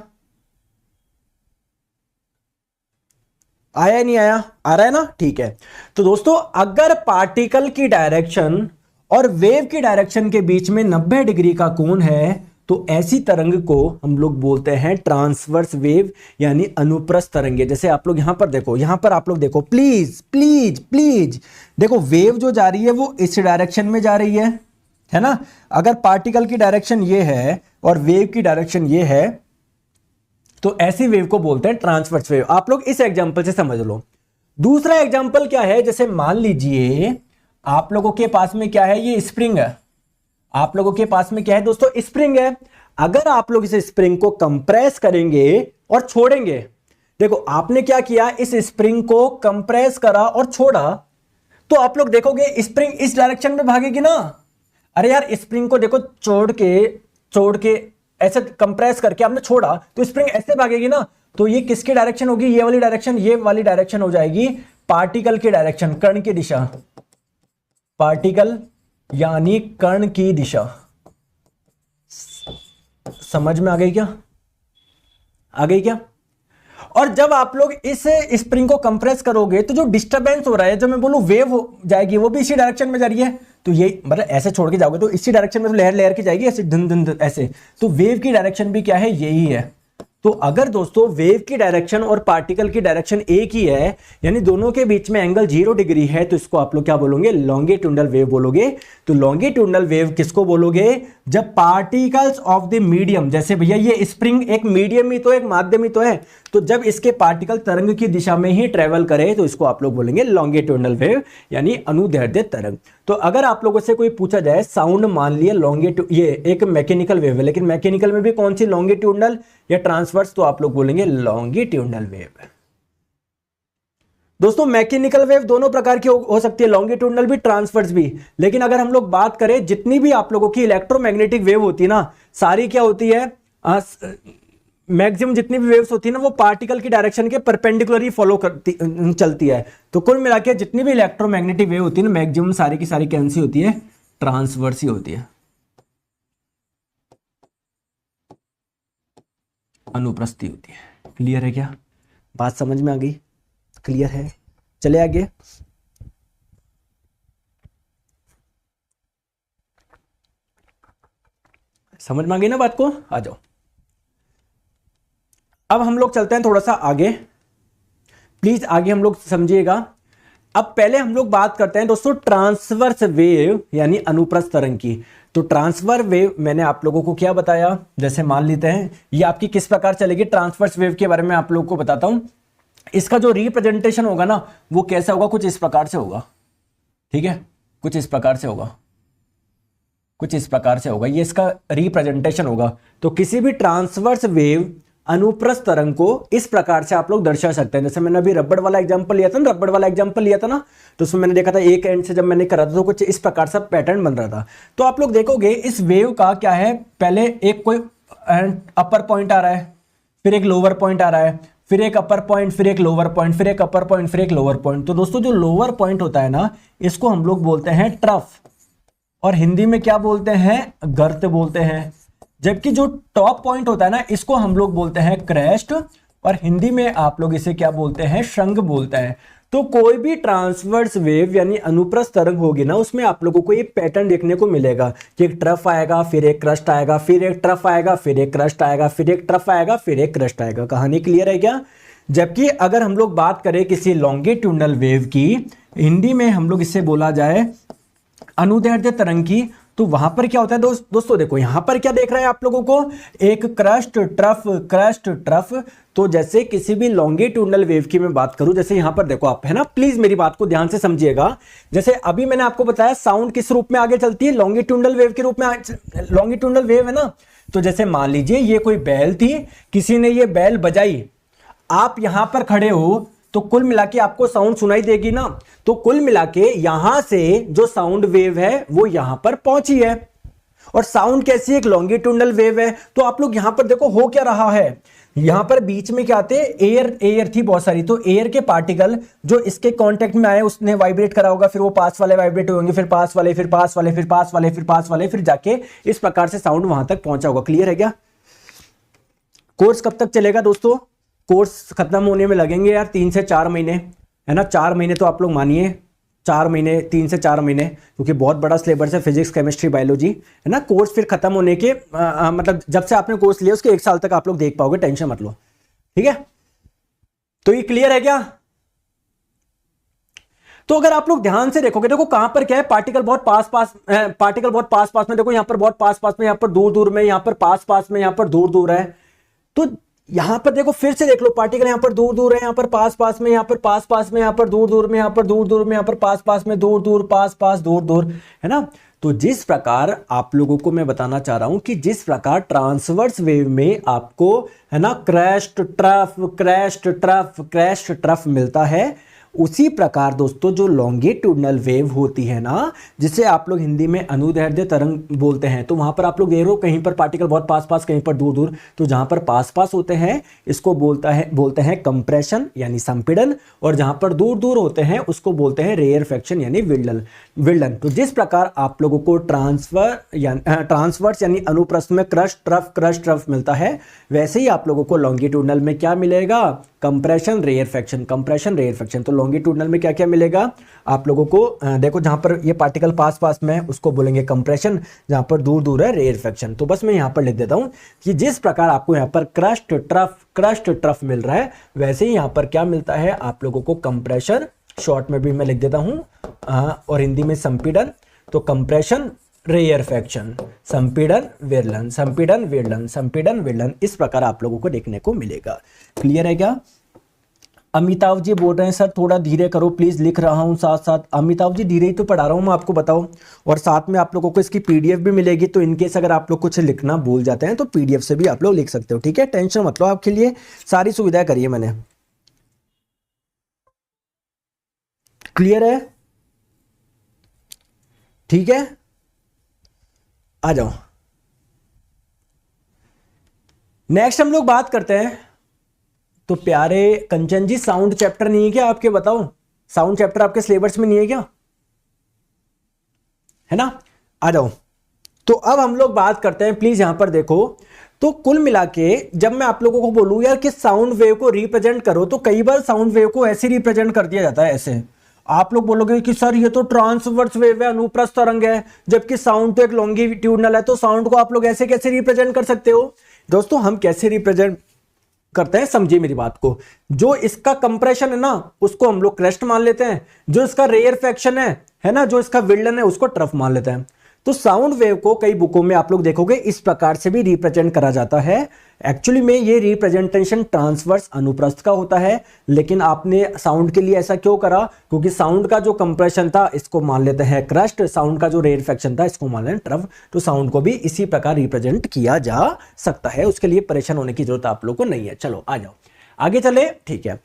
आया नहीं आया? आ रहा है ना? ठीक है। तो दोस्तों अगर पार्टिकल की डायरेक्शन और वेव की डायरेक्शन के बीच में 90 डिग्री का कोण है तो ऐसी तरंग को हम लोग बोलते हैं ट्रांसवर्स वेव यानी अनुप्रस्थ तरंगे। जैसे आप लोग यहां पर देखो, यहां पर आप लोग देखो, प्लीज प्लीज प्लीज देखो, वेव जो जा रही है वो इस डायरेक्शन में जा रही है ना। अगर पार्टिकल की डायरेक्शन ये है और वेव की डायरेक्शन ये है तो ऐसी वेव को बोलते हैं ट्रांसवर्स वेव। आप लोग इस एग्जांपल से समझ लो। दूसरा एग्जांपल क्या है? जैसे मान लीजिए आप लोगों के पास में क्या है, ये स्प्रिंग है। आप लोगों के पास में क्या है दोस्तों, स्प्रिंग है। अगर आप लोग इस स्प्रिंग को कंप्रेस करेंगे और छोड़ेंगे, देखो आपने क्या किया, इस स्प्रिंग को कंप्रेस करा और छोड़ा, तो आप लोग देखोगे स्प्रिंग इस डायरेक्शन में भागेगी ना। अरे यार स्प्रिंग को देखो छोड़ के ऐसे कंप्रेस करके आपने छोड़ा तो स्प्रिंग ऐसे भागेगी ना। तो ये किसकी डायरेक्शन होगी, ये वाली डायरेक्शन, ये वाली डायरेक्शन हो जाएगी पार्टिकल की डायरेक्शन, कण की दिशा। पार्टिकल यानी कण की दिशा। समझ में आ गई क्या, आ गई क्या। और जब आप लोग इस स्प्रिंग को कंप्रेस करोगे तो जो डिस्टरबेंस हो रहा है, जब मैं बोलूं वेव हो जाएगी, वो भी इसी डायरेक्शन में जा रही है। तो ये मतलब ऐसे छोड़ के जाओगे तो इसी डायरेक्शन में तो लहर लहर की जाएगी, ऐसे धन धन ऐसे। तो वेव की डायरेक्शन भी क्या है, यही है। तो अगर दोस्तों वेव की डायरेक्शन और पार्टिकल की डायरेक्शन एक ही है, यानी दोनों के बीच में एंगल 0 डिग्री है, तो इसको आप लोग क्या बोलोगे, लॉन्गिट्यूडनल वेव बोलोगे। तो लॉन्गिट्यूडनल वेव किसको बोलोगे, जब पार्टिकल्स ऑफ द मीडियम, जैसे भैया ये स्प्रिंग एक मीडियम ही तो, एक माध्यम ही तो है, तो जब इसके पार्टिकल तरंग की दिशा में ही ट्रेवल करे तो इसको आप लोग बोलेंगे लॉन्गिट्यूडनल वेव, यानी अनुदैर्ध्य तरंग। तो अगर आप लोगों से कोई पूछा जाए साउंड, मान लिया लॉन्गिट्यूड, ये एक मैकेनिकल वेव है, लेकिन मैकेनिकल में भी कौन सी, लॉन्गिट्यूडनल या ट्रांसवर्स, तो आप लोग बोलेंगे लॉन्गिट्यूडनल वेव। दोस्तों मैकेनिकल वेव दोनों प्रकार की हो सकती है, लॉन्गिट्यूडनल भी, ट्रांसवर्स भी। लेकिन अगर हम लोग बात करें, जितनी भी आप लोगों की इलेक्ट्रोमैग्नेटिक वेव होती है ना, सारी क्या होती है, मैक्सिमम जितनी भी वेव्स होती है ना, वो पार्टिकल की डायरेक्शन के परपेंडिकुलर ही फॉलो करती चलती है। तो कुल मिला के जितनी भी इलेक्ट्रोमैग्नेटिक वेव होती है ना, मैक्सिमम सारी की सारी कैसी होती है, ट्रांसवर्स ही होती है, अनुप्रस्थी होती है। क्लियर है क्या, बात समझ में आ गई, क्लियर है। चले आगे। समझ में आ गई ना बात को, आ जाओ। अब हम लोग चलते हैं थोड़ा सा आगे, प्लीज आगे हम लोग समझिएगा। अब पहले हम लोग बात करते हैं दोस्तों ट्रांसवर्स वेव यानी अनुप्रस्थ तरंग की। तो ट्रांसवर्स वेव मैंने आप लोगों को क्या बताया, जैसे मान लेते हैं ये आपकी किस प्रकार चलेगी, ट्रांसवर्स वेव के बारे में आप लोगों को बताता हूं। इसका जो रिप्रेजेंटेशन होगा ना, वो कैसा होगा, कुछ इस प्रकार से होगा, ठीक है, कुछ इस प्रकार से होगा, कुछ इस प्रकार से होगा, ये इसका रिप्रेजेंटेशन होगा। तो किसी भी ट्रांसवर्स वेव अनुप्रस्थ तरंग को इस प्रकार से आप लोग दर्शा सकते हैं। जैसे मैंने अभी रबड़ वाला एग्जांपल लिया था ना, रबड़ वाला एग्जांपल लिया था ना, तो उसमें मैंने देखा था एक एंड से जब मैंने करा था तो कुछ इस प्रकार से पैटर्न बन रहा था। तो आप लोग देखोगे इस वेव का क्या है, पहले एक कोई अपर पॉइंट आ रहा है, फिर एक लोअर पॉइंट आ रहा है, फिर एक अपर पॉइंट, फिर एक लोअर पॉइंट, फिर एक अपर पॉइंट, फिर एक लोअर पॉइंट। तो दोस्तों जो लोअर पॉइंट होता है ना, इसको हम लोग बोलते हैं ट्रफ, और हिंदी में क्या बोलते हैं, गर्त बोलते हैं। जबकि जो टॉप पॉइंट होता है ना, इसको हम लोग बोलते हैं क्रेस्ट, और हिंदी में आप लोग इसे क्या बोलते हैं, शंख बोलते हैं। तो कोई भी ट्रांसवर्स वेव यानी अनुप्रस्थ तरंग होगी ना, उसमें आप लोगों को ये पैटर्न देखने को मिलेगा कि एक ट्रफ आएगा, फिर एक क्रस्ट आएगा, फिर एक ट्रफ आएगा, फिर एक क्रस्ट आएगा, फिर एक ट्रफ आएगा, फिर एक क्रस्ट आएगा। कहानी क्लियर है क्या। जबकि अगर हम लोग बात करें किसी लॉन्गिट्यूडनल वेव की, हिंदी में हम लोग इससे बोला जाए अनुदैर्ध्य तरंग की, तो वहां पर क्या होता है दोस्तों देखो यहां पर क्या देख रहे हैं आप लोगों को, एक क्रस्ट ट्रफ, क्रस्ट ट्रफ। तो जैसे किसी भी लॉन्गिट्यूडनल वेव की मैं बात करूं, जैसे यहां पर देखो आप, है ना, प्लीज मेरी बात को ध्यान से समझिएगा। जैसे अभी मैंने आपको बताया साउंड किस रूप में आगे चलती है, लॉन्गिट्यूडनल वेव के रूप में, लॉन्गिट्यूडनल वेव है ना। तो जैसे मान लीजिए ये कोई बैल थी, किसी ने ये बैल बजाई, आप यहां पर खड़े हो तो कुल मिला के आपको साउंड सुनाई देगी ना। तो कुल मिला के यहां से जो साउंड वेव है वो यहां पर पहुंची है, और साउंड कैसी, एक लॉन्गिट्यूडनल वेव है। तो आप लोग यहां पर देखो हो क्या रहा है, यहां पर बीच में क्या आते, एयर थी बहुत सारी, तो एयर के पार्टिकल जो इसके कांटेक्ट में आए उसने वाइब्रेट करा होगा, फिर वो पास वाले वाइब्रेट होंगे, फिर पास वाले, फिर पास वाले, फिर पास वाले, फिर पास वाले, फिर जाके इस प्रकार से साउंड वहां तक पहुंचा होगा। क्लियर है क्या। कोर्स कब तक चलेगा दोस्तों, कोर्स खत्म होने में लगेंगे यार 3 से 4 महीने, है ना, 4 महीने तो आप लोग मानिए, 4 महीने, 3 से 4 महीने, क्योंकि बहुत बड़ा सिलेबस है, फिजिक्स, केमिस्ट्री, बायोलॉजी, है ना। कोर्स फिर खत्म होने के मतलब जब से आपने कोर्स लिया उसके 1 साल तक आप लोग देख पाओगे, टेंशन मत लो, ठीक है। तो ये क्लियर है क्या। तो अगर आप लोग ध्यान से देखोगे, देखो कहां पर क्या है, पार्टिकल बहुत पास पास, पार्टिकल बहुत पास पास में, देखो यहां पर बहुत पास पास में, यहां पर दूर दूर में, यहां पर पास पास में, यहां पर दूर दूर है। तो यहां पर देखो, फिर से देख लो, पार्टिकल यहां पर दूर दूर है, यहां पर पास पास में, यहां पर पास पास में, यहां पर दूर दूर में, यहां पर दूर दूर में, यहां पर पास पास में, दूर दूर, पास पास, दूर दूर, है ना। तो जिस प्रकार आप लोगों को मैं बताना चाह रहा हूं कि जिस प्रकार ट्रांसवर्स वेव में आपको, है ना, crashed trough, crashed trough, crashed trough मिलता है, उसी प्रकार दोस्तों जो लॉन्गिट्यूडनल वेव होती है ना, जिसे आप लोग हिंदी में अनुदैर्ध्य तरंग बोलते हैं, तो वहां पर आप लोग देख रहे हो कहीं पर पार्टिकल बहुत पास पास, कहीं पर दूर दूर, तो जहां पर पास पास होते हैं इसको बोलते हैं कंप्रेशन यानी संपीड़न, और जहां पर दूर दूर होते हैं उसको बोलते हैं रेयरफेक्शन यानी विल्डन। तो जिस प्रकार आप लोगों को ट्रांसवर्स यानी अनुप्रस्थ में क्रश ट्रफ मिलता है, वैसे ही आप लोगों को लॉन्गिट्यूडनल में क्या मिलेगा, कंप्रेशन रेयरफेक्शन। तो लॉन्गिट्यूडनल में क्या क्या मिलेगा आप लोगों को, देखो जहां पर ये पार्टिकल पास पास में है उसको बोलेंगे कंप्रेशन, जहां पर दूर दूर है रेयरफेक्शन। तो बस मैं यहां पर लिख देता हूं कि जिस प्रकार आपको यहां पर क्रश्ड ट्रफ मिल रहा है, वैसे ही यहां पर क्या मिलता है आप लोगों को, कंप्रेशन, शॉर्ट में भी मैं लिख देता हूं, और हिंदी में संपीड़न। तो कंप्रेशन, रेयरफेक्शन, संपीड़न, विरलन, इस प्रकार आप लोगों को देखने को मिलेगा। क्लियर है क्या? अमिताभ जी बोल रहे हैं सर थोड़ा धीरे करो प्लीज, लिख रहा हूं साथ साथ। अमिताभ जी धीरे ही तो पढ़ा रहा हूं मैं आपको, बताओ। और साथ में आप लोगों को इसकी पीडीएफ भी मिलेगी, तो इनकेस अगर आप लोग कुछ लिखना भूल जाते हैं तो पीडीएफ से भी आप लोग लिख सकते हो, ठीक है, टेंशन मत लो, आपके लिए सारी सुविधाएं करिए मैंने। क्लियर है? ठीक है, आ जाओ। नेक्स्ट हम लोग बात करते हैं, तो प्यारे कंचन जी साउंड चैप्टर नहीं है क्या आपके, बताओ, साउंड चैप्टर आपके सिलेबस में नहीं है क्या, है ना? आ जाओ। तो अब हम लोग बात करते हैं, प्लीज यहां पर देखो। तो कुल मिला के जब मैं आप लोगों को बोलूं यार कि साउंड वेव को रिप्रेजेंट करो, तो कई बार साउंड वेव को ऐसे रिप्रेजेंट कर दिया जाता है, ऐसे। आप लोग बोलोगे कि सर ये तो ट्रांसवर्स वेव है, अनुप्रस्थ तरंग है, जबकि साउंड तो एक लॉन्गिट्यूडनल है, तो साउंड को आप लोग ऐसे कैसे रिप्रेजेंट कर सकते हो? दोस्तों हम कैसे रिप्रेजेंट करते हैं, समझिए मेरी बात को। जो इसका कंप्रेशन है ना, उसको हम लोग क्रस्ट मान लेते हैं, जो इसका रेयरफेक्शन है ना, जो इसका विल्डन है, उसको ट्रफ मान लेते हैं। तो साउंड वेव को कई बुकों में आप लोग देखोगे इस प्रकार से भी रिप्रेजेंट करा जाता है। एक्चुअली में ये रिप्रेजेंटेशन ट्रांसवर्स अनुप्रस्थ का होता है, लेकिन आपने साउंड के लिए ऐसा क्यों करा? क्योंकि साउंड का जो कंप्रेशन था इसको मान लेते हैं क्रस्ट, साउंड का जो रेयरफेक्शन था इसको मान लेते हैं ट्रफ। तो साउंड को भी इसी प्रकार रिप्रेजेंट किया जा सकता है, उसके लिए परेशान होने की जरूरत आप लोग को नहीं है। चलो आ जाओ आगे चले, ठीक है।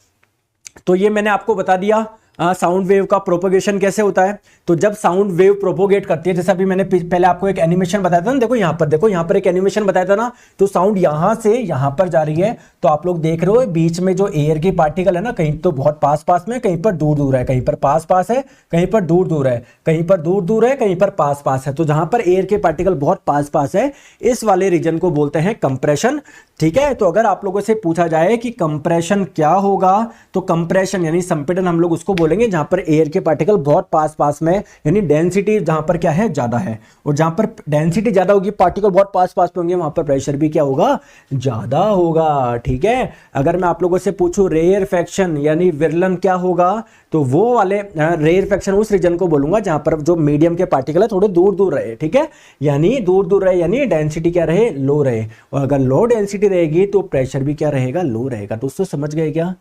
तो ये मैंने आपको बता दिया साउंड वेव का प्रोपोगेशन कैसे होता है। तो जब साउंड वेव प्रोपोगेट करती है, जैसा अभी मैंने पहले आपको एक एनिमेशन बताया था ना, देखो यहां पर, देखो यहां पर एक एनिमेशन बताया था ना, तो साउंड यहां से यहां पर जा रही है, तो आप लोग देख रहे हो बीच में जो एयर की पार्टिकल है ना, कहीं तो बहुत पास पास में, कहीं पर दूर दूर है, कहीं पर पास पास है, कहीं पर दूर दूर है, कहीं पर दूर दूर है, कहीं पर पास पास है। तो जहां पर एयर के पार्टिकल बहुत पास पास है, इस वाले रीजन को बोलते हैं कंप्रेशन, ठीक है। तो अगर आप लोगों से पूछा जाए कि कंप्रेशन क्या होगा, तो कंप्रेशन यानी संपीड़न हम लोग उसको बोलेंगे जहां पर एयर के पार्टिकल बहुत पास पास में, यानी डेंसिटी जहां पर क्या है, ज्यादा है। और जहां पर डेंसिटी ज्यादा होगी, पार्टिकल बहुत पास पास में होंगे, वहां पर प्रेशर भी क्या होगा, ज्यादा होगा, ठीक है। अगर मैं आप लोगों से पूछूं रेयरफेक्शन यानी विरलन क्या होगा, तो वो वाले रेयरफेक्शन उस रीजन को बोलूंगा जहां पर जो मीडियम के पार्टिकल है थोड़े दूर दूर रहे, ठीक है, यानी दूर दूर रहे, यानी डेंसिटी क्या रहे, लो रहे। और अगर लो डेंसिटी रहेगी तो प्रेशर भी क्या रहेगा, लो रहेगा। दोस्तों समझ गए क्या?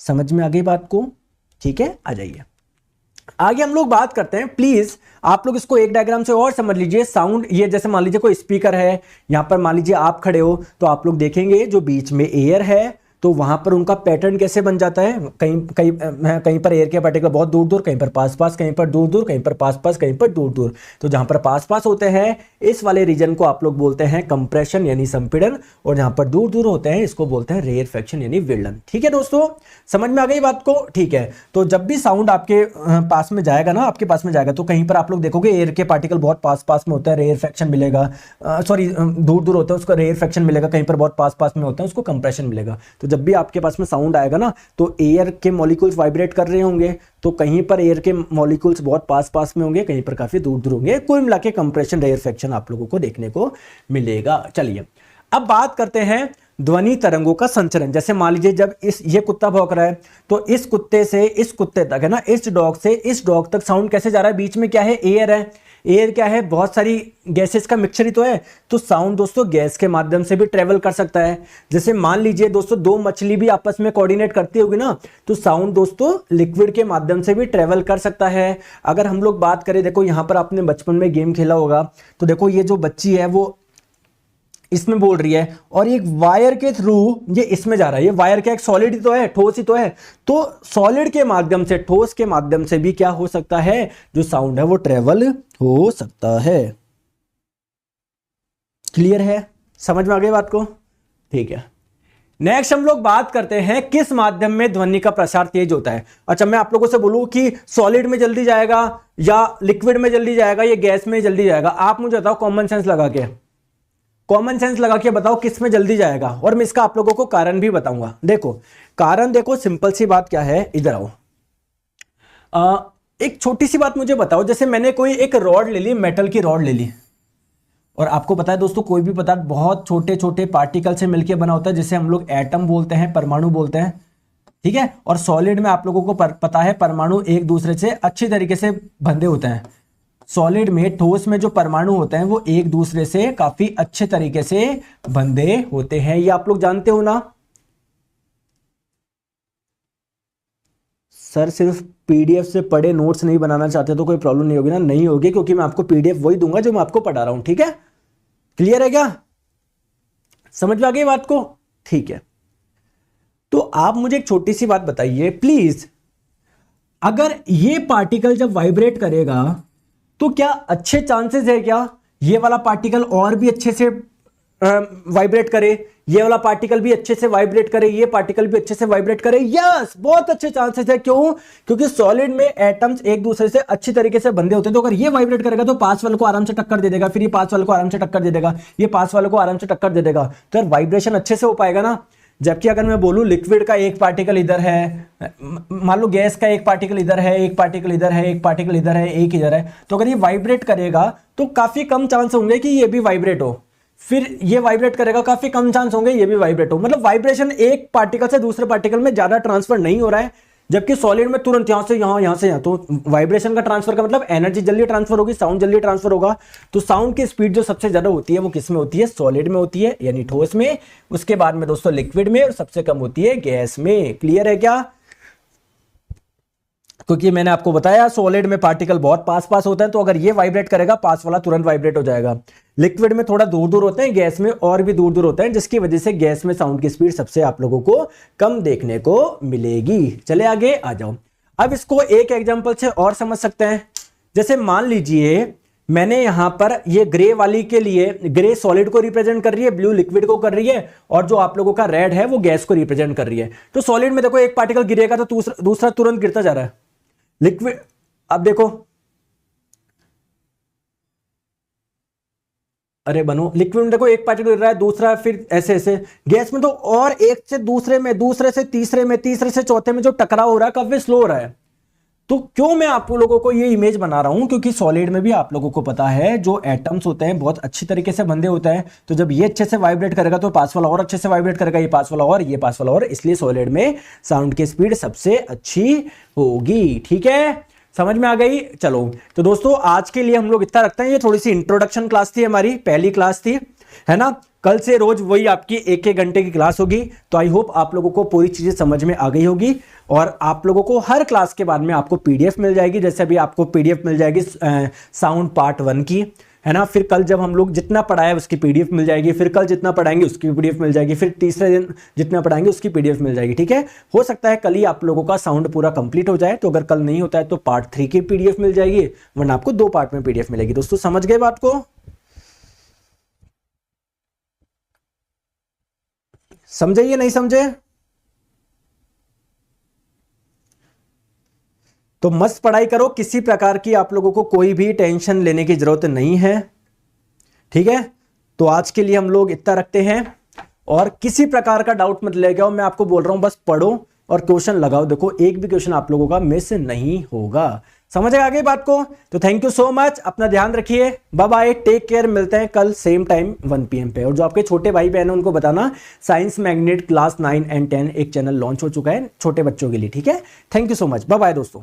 समझ में आ गई बात को? ठीक है, आ जाइए आगे हम लोग बात करते हैं। प्लीज आप लोग इसको एक डायग्राम से और समझ लीजिए। साउंड, ये जैसे मान लीजिए कोई स्पीकर है, यहां पर मान लीजिए आप खड़े हो, तो आप लोग देखेंगे जो बीच में एयर है, तो वहां पर उनका पैटर्न कैसे बन जाता है, कहीं पर एयर के पार्टिकल बहुत दूर दूर, कहीं पर पास पास, कहीं पर दूर दूर, कहीं पर पास पास, कहीं पर दूर दूर। तो जहां पर पास पास होते हैं इस वाले रीजन को आप लोग बोलते हैं कंप्रेशन यानी संपीड़न, और जहां पर दूर दूर होते हैं इसको बोलते हैं रेयरफेक्शन यानी विल्डन। ठीक है दोस्तों, समझ में आ गई बात को? ठीक है। तो जब भी साउंड आपके पास में जाएगा ना, आपके पास में जाएगा, तो कहीं पर आप लोग देखोगे एयर के पार्टिकल बहुत पास पास में होता है, रेयरफेक्शन मिलेगा, सॉरी दूर दूर होता है उसको रेयरफेक्शन मिलेगा, कहीं पर बहुत पास पास में होता है उसको कंप्रेशन मिलेगा। तो जब भी आपके पास में साउंड आएगा ना, तो एयर के मॉलिक्यूल्स वाइब्रेट कर रहे होंगे, तो कहीं पर एयर के मॉलिक्यूल्स बहुत पास पास में होंगे, कहीं पर काफी दूर दूर होंगे। कुल मिला के कंप्रेशन रेयरफेक्शन आप लोगों को देखने को मिलेगा। चलिए अब बात करते हैं ध्वनि तरंगों का संचरण। जैसे मान लीजिए जब ये कुत्ता भौंक रहा है, तो इस कुत्ते से इस कुत्ते तक, है ना, इस डॉग से इस डॉग तक साउंड कैसे जा रहा है, बीच में क्या है, एयर है। एयर क्या है, बहुत सारी गैसेस का मिक्सचर ही तो है। तो साउंड दोस्तों गैस के माध्यम से भी ट्रेवल कर सकता है। जैसे मान लीजिए दोस्तों दो मछली भी आपस में कोऑर्डिनेट करती होगी ना, तो साउंड दोस्तों लिक्विड के माध्यम से भी ट्रेवल कर सकता है। अगर हम लोग बात करें, देखो यहां पर आपने बचपन में गेम खेला होगा, तो देखो ये जो बच्ची है वो इसमें बोल रही है और एक वायर के थ्रू ये इसमें जा रहा है। ये वायर क्या एक सॉलिड ही तो है, ठोस ही तो है। तो सॉलिड के माध्यम से, ठोस के माध्यम से भी क्या हो सकता है, जो साउंड है वो ट्रेवल हो सकता है। क्लियर है, समझ में आ गई बात को? ठीक है, नेक्स्ट हम लोग बात करते हैं किस माध्यम में ध्वनि का प्रसार तेज होता है। अच्छा, मैं आप लोगों से बोलूं कि सॉलिड में जल्दी जाएगा या लिक्विड में जल्दी जाएगा या गैस में जल्दी जाएगा, आप मुझे बताओ कॉमन सेंस लगा के, कॉमन सेंस लगा के बताओ किस में जल्दी जाएगा। और मैं इसका आप लोगों को कारण भी बताऊंगा। देखो कारण, देखो सिंपल सी बात क्या है, इधर आओ। एक छोटी सी बात मुझे बताओ, जैसे मैंने कोई एक रॉड ले ली, मेटल की रॉड ले ली, और आपको पता है दोस्तों कोई भी पदार्थ बहुत छोटे छोटे पार्टिकल से मिलकर बना होता है, जिसे हम लोग एटम बोलते हैं, परमाणु बोलते हैं, ठीक है। और सॉलिड में आप लोगों को पता है परमाणु एक दूसरे से अच्छी तरीके से बंधे होते हैं। सॉलिड में, ठोस में जो परमाणु होते हैं वो एक दूसरे से काफी अच्छे तरीके से बंधे होते हैं, ये आप लोग जानते हो ना। सर सिर्फ पीडीएफ से पढ़े नोट्स नहीं बनाना चाहते तो कोई प्रॉब्लम नहीं होगी ना? नहीं होगी, क्योंकि मैं आपको पीडीएफ वही दूंगा जो मैं आपको पढ़ा रहा हूं, ठीक है। क्लियर है क्या, समझ में आ गई बात को? ठीक है, तो आप मुझे एक छोटी सी बात बताइए प्लीज, अगर ये पार्टिकल जब वाइब्रेट करेगा तो क्या अच्छे चांसेस है क्या ये वाला पार्टिकल और भी अच्छे से वाइब्रेट करे, ये वाला पार्टिकल भी अच्छे से वाइब्रेट करे, ये पार्टिकल भी अच्छे से वाइब्रेट करे? यस, बहुत अच्छे चांसेस है। क्यों? क्योंकि सॉलिड में एटम्स एक दूसरे से अच्छी तरीके से बंधे होते हैं। तो अगर ये वाइब्रेट करेगा तो पास वाले को आराम से टक्कर दे देगा, फिर ये पास वाले को आराम से टक्कर दे देगा, ये पास वाले को आराम से टक्कर दे देगा, तो यार वाइब्रेशन अच्छे से हो पाएगा ना। जबकि अगर मैं बोलूं लिक्विड का एक पार्टिकल इधर है, मान लो गैस का एक पार्टिकल इधर है, एक पार्टिकल इधर है, एक पार्टिकल इधर है, एक इधर है, तो अगर ये वाइब्रेट करेगा तो काफी कम चांस होंगे कि ये भी वाइब्रेट हो, फिर ये वाइब्रेट करेगा, काफी कम चांस होंगे ये भी वाइब्रेट हो। मतलब वाइब्रेशन एक पार्टिकल से दूसरे पार्टिकल में ज्यादा ट्रांसफर नहीं हो रहा है, जबकि सॉलिड में तुरंत यहां से यहां, यहां से यहां। तो वाइब्रेशन का ट्रांसफर का मतलब एनर्जी जल्दी ट्रांसफर होगी, साउंड जल्दी ट्रांसफर होगा। तो साउंड की स्पीड जो सबसे ज्यादा होती है वो किस में होती है? सॉलिड में होती है, यानी ठोस में। उसके बाद में दोस्तों लिक्विड में, और सबसे कम होती है गैस में। क्लियर है क्या? क्योंकि मैंने आपको बताया सॉलिड में पार्टिकल बहुत पास पास होता है, तो अगर ये वाइब्रेट करेगा पास वाला तुरंत वाइब्रेट हो जाएगा। लिक्विड में थोड़ा दूर दूर होते हैं, गैस में और भी दूर दूर होते हैं, जिसकी वजह से गैस में साउंड की स्पीड सबसे आप लोगों को कम देखने को मिलेगी। चले आगे आ जाओ। अब इसको एक एग्जांपल से और समझ सकते हैं। जैसे मान लीजिए मैंने यहां पर ये ग्रे वाली के लिए, ग्रे सॉलिड को रिप्रेजेंट कर रही है, ब्लू लिक्विड को कर रही है, और जो आप लोगों का रेड है वो गैस को रिप्रेजेंट कर रही है। तो सॉलिड में देखो एक पार्टिकल गिरेगा तो दूसरा तुरंत गिरता जा रहा है। लिक्विड, अब देखो, अरे बनो, लिक्विड में देखो एक पार्टिकल गिर रहा है, दूसरा, फिर ऐसे ऐसे। गैस में तो और एक से दूसरे में, दूसरे से तीसरे में, तीसरे से चौथे में जो टकराव हो रहा है काफी स्लो हो रहा है। तो क्यों मैं आप लोगों को ये इमेज बना रहा हूं? क्योंकि सॉलिड में भी आप लोगों को पता है जो एटम्स होते हैं बहुत अच्छी तरीके से बंधे होते हैं। तो जब ये अच्छे से वाइब्रेट करेगा तो पास वाला और अच्छे से वाइब्रेट करेगा, ये पास वाला और, ये पास वाला और, इसलिए सॉलिड में साउंड की स्पीड सबसे अच्छी होगी। ठीक है, समझ में आ गई? चलो, तो दोस्तों आज के लिए हम लोग इतना रखते हैं। ये थोड़ी सी इंट्रोडक्शन क्लास थी, हमारी पहली क्लास थी, है ना। कल से रोज वही आपकी एक एक घंटे की क्लास होगी। तो आई होप आप लोगों को पूरी चीजें समझ में आ गई होगी, और आप लोगों को हर क्लास के बाद में आपको पीडीएफ मिल जाएगी। जैसे अभी आपको पीडीएफ मिल जाएगी साउंड पार्ट 1 की, है ना। फिर कल जब हम लोग जितना पढ़ाए उसकी पीडीएफ मिल जाएगी, फिर कल जितना पढ़ाएंगे उसकी पीडीएफ मिल जाएगी, फिर तीसरे दिन जितना पढ़ाएंगे उसकी पीडीएफ मिल जाएगी। ठीक है, हो सकता है कल ही आप लोगों का साउंड पूरा कंप्लीट हो जाए, तो अगर कल नहीं होता है तो पार्ट 3 की पीडीएफ मिल जाएगी, वरना आपको 2 पार्ट में पीडीएफ मिलेगी। दोस्तों समझ गए बात को? समझे या नहीं समझे? तो मस्त पढ़ाई करो, किसी प्रकार की आप लोगों को कोई भी टेंशन लेने की जरूरत नहीं है। ठीक है, तो आज के लिए हम लोग इतना रखते हैं, और किसी प्रकार का डाउट मत ले आओ। मैं आपको बोल रहा हूं बस पढ़ो और क्वेश्चन लगाओ। देखो एक भी क्वेश्चन आप लोगों का मिस नहीं होगा। समझ आगे बात को? तो थैंक यू सो मच, अपना ध्यान रखिए, बाय बाय, टेक केयर। मिलते हैं कल सेम टाइम 1 PM पे। और जो आपके छोटे भाई बहन है उनको बताना साइंस मैग्नेट क्लास 9 और 10 एक चैनल लॉन्च हो चुका है छोटे बच्चों के लिए। ठीक है, thank you so much, bye bye दोस्तों।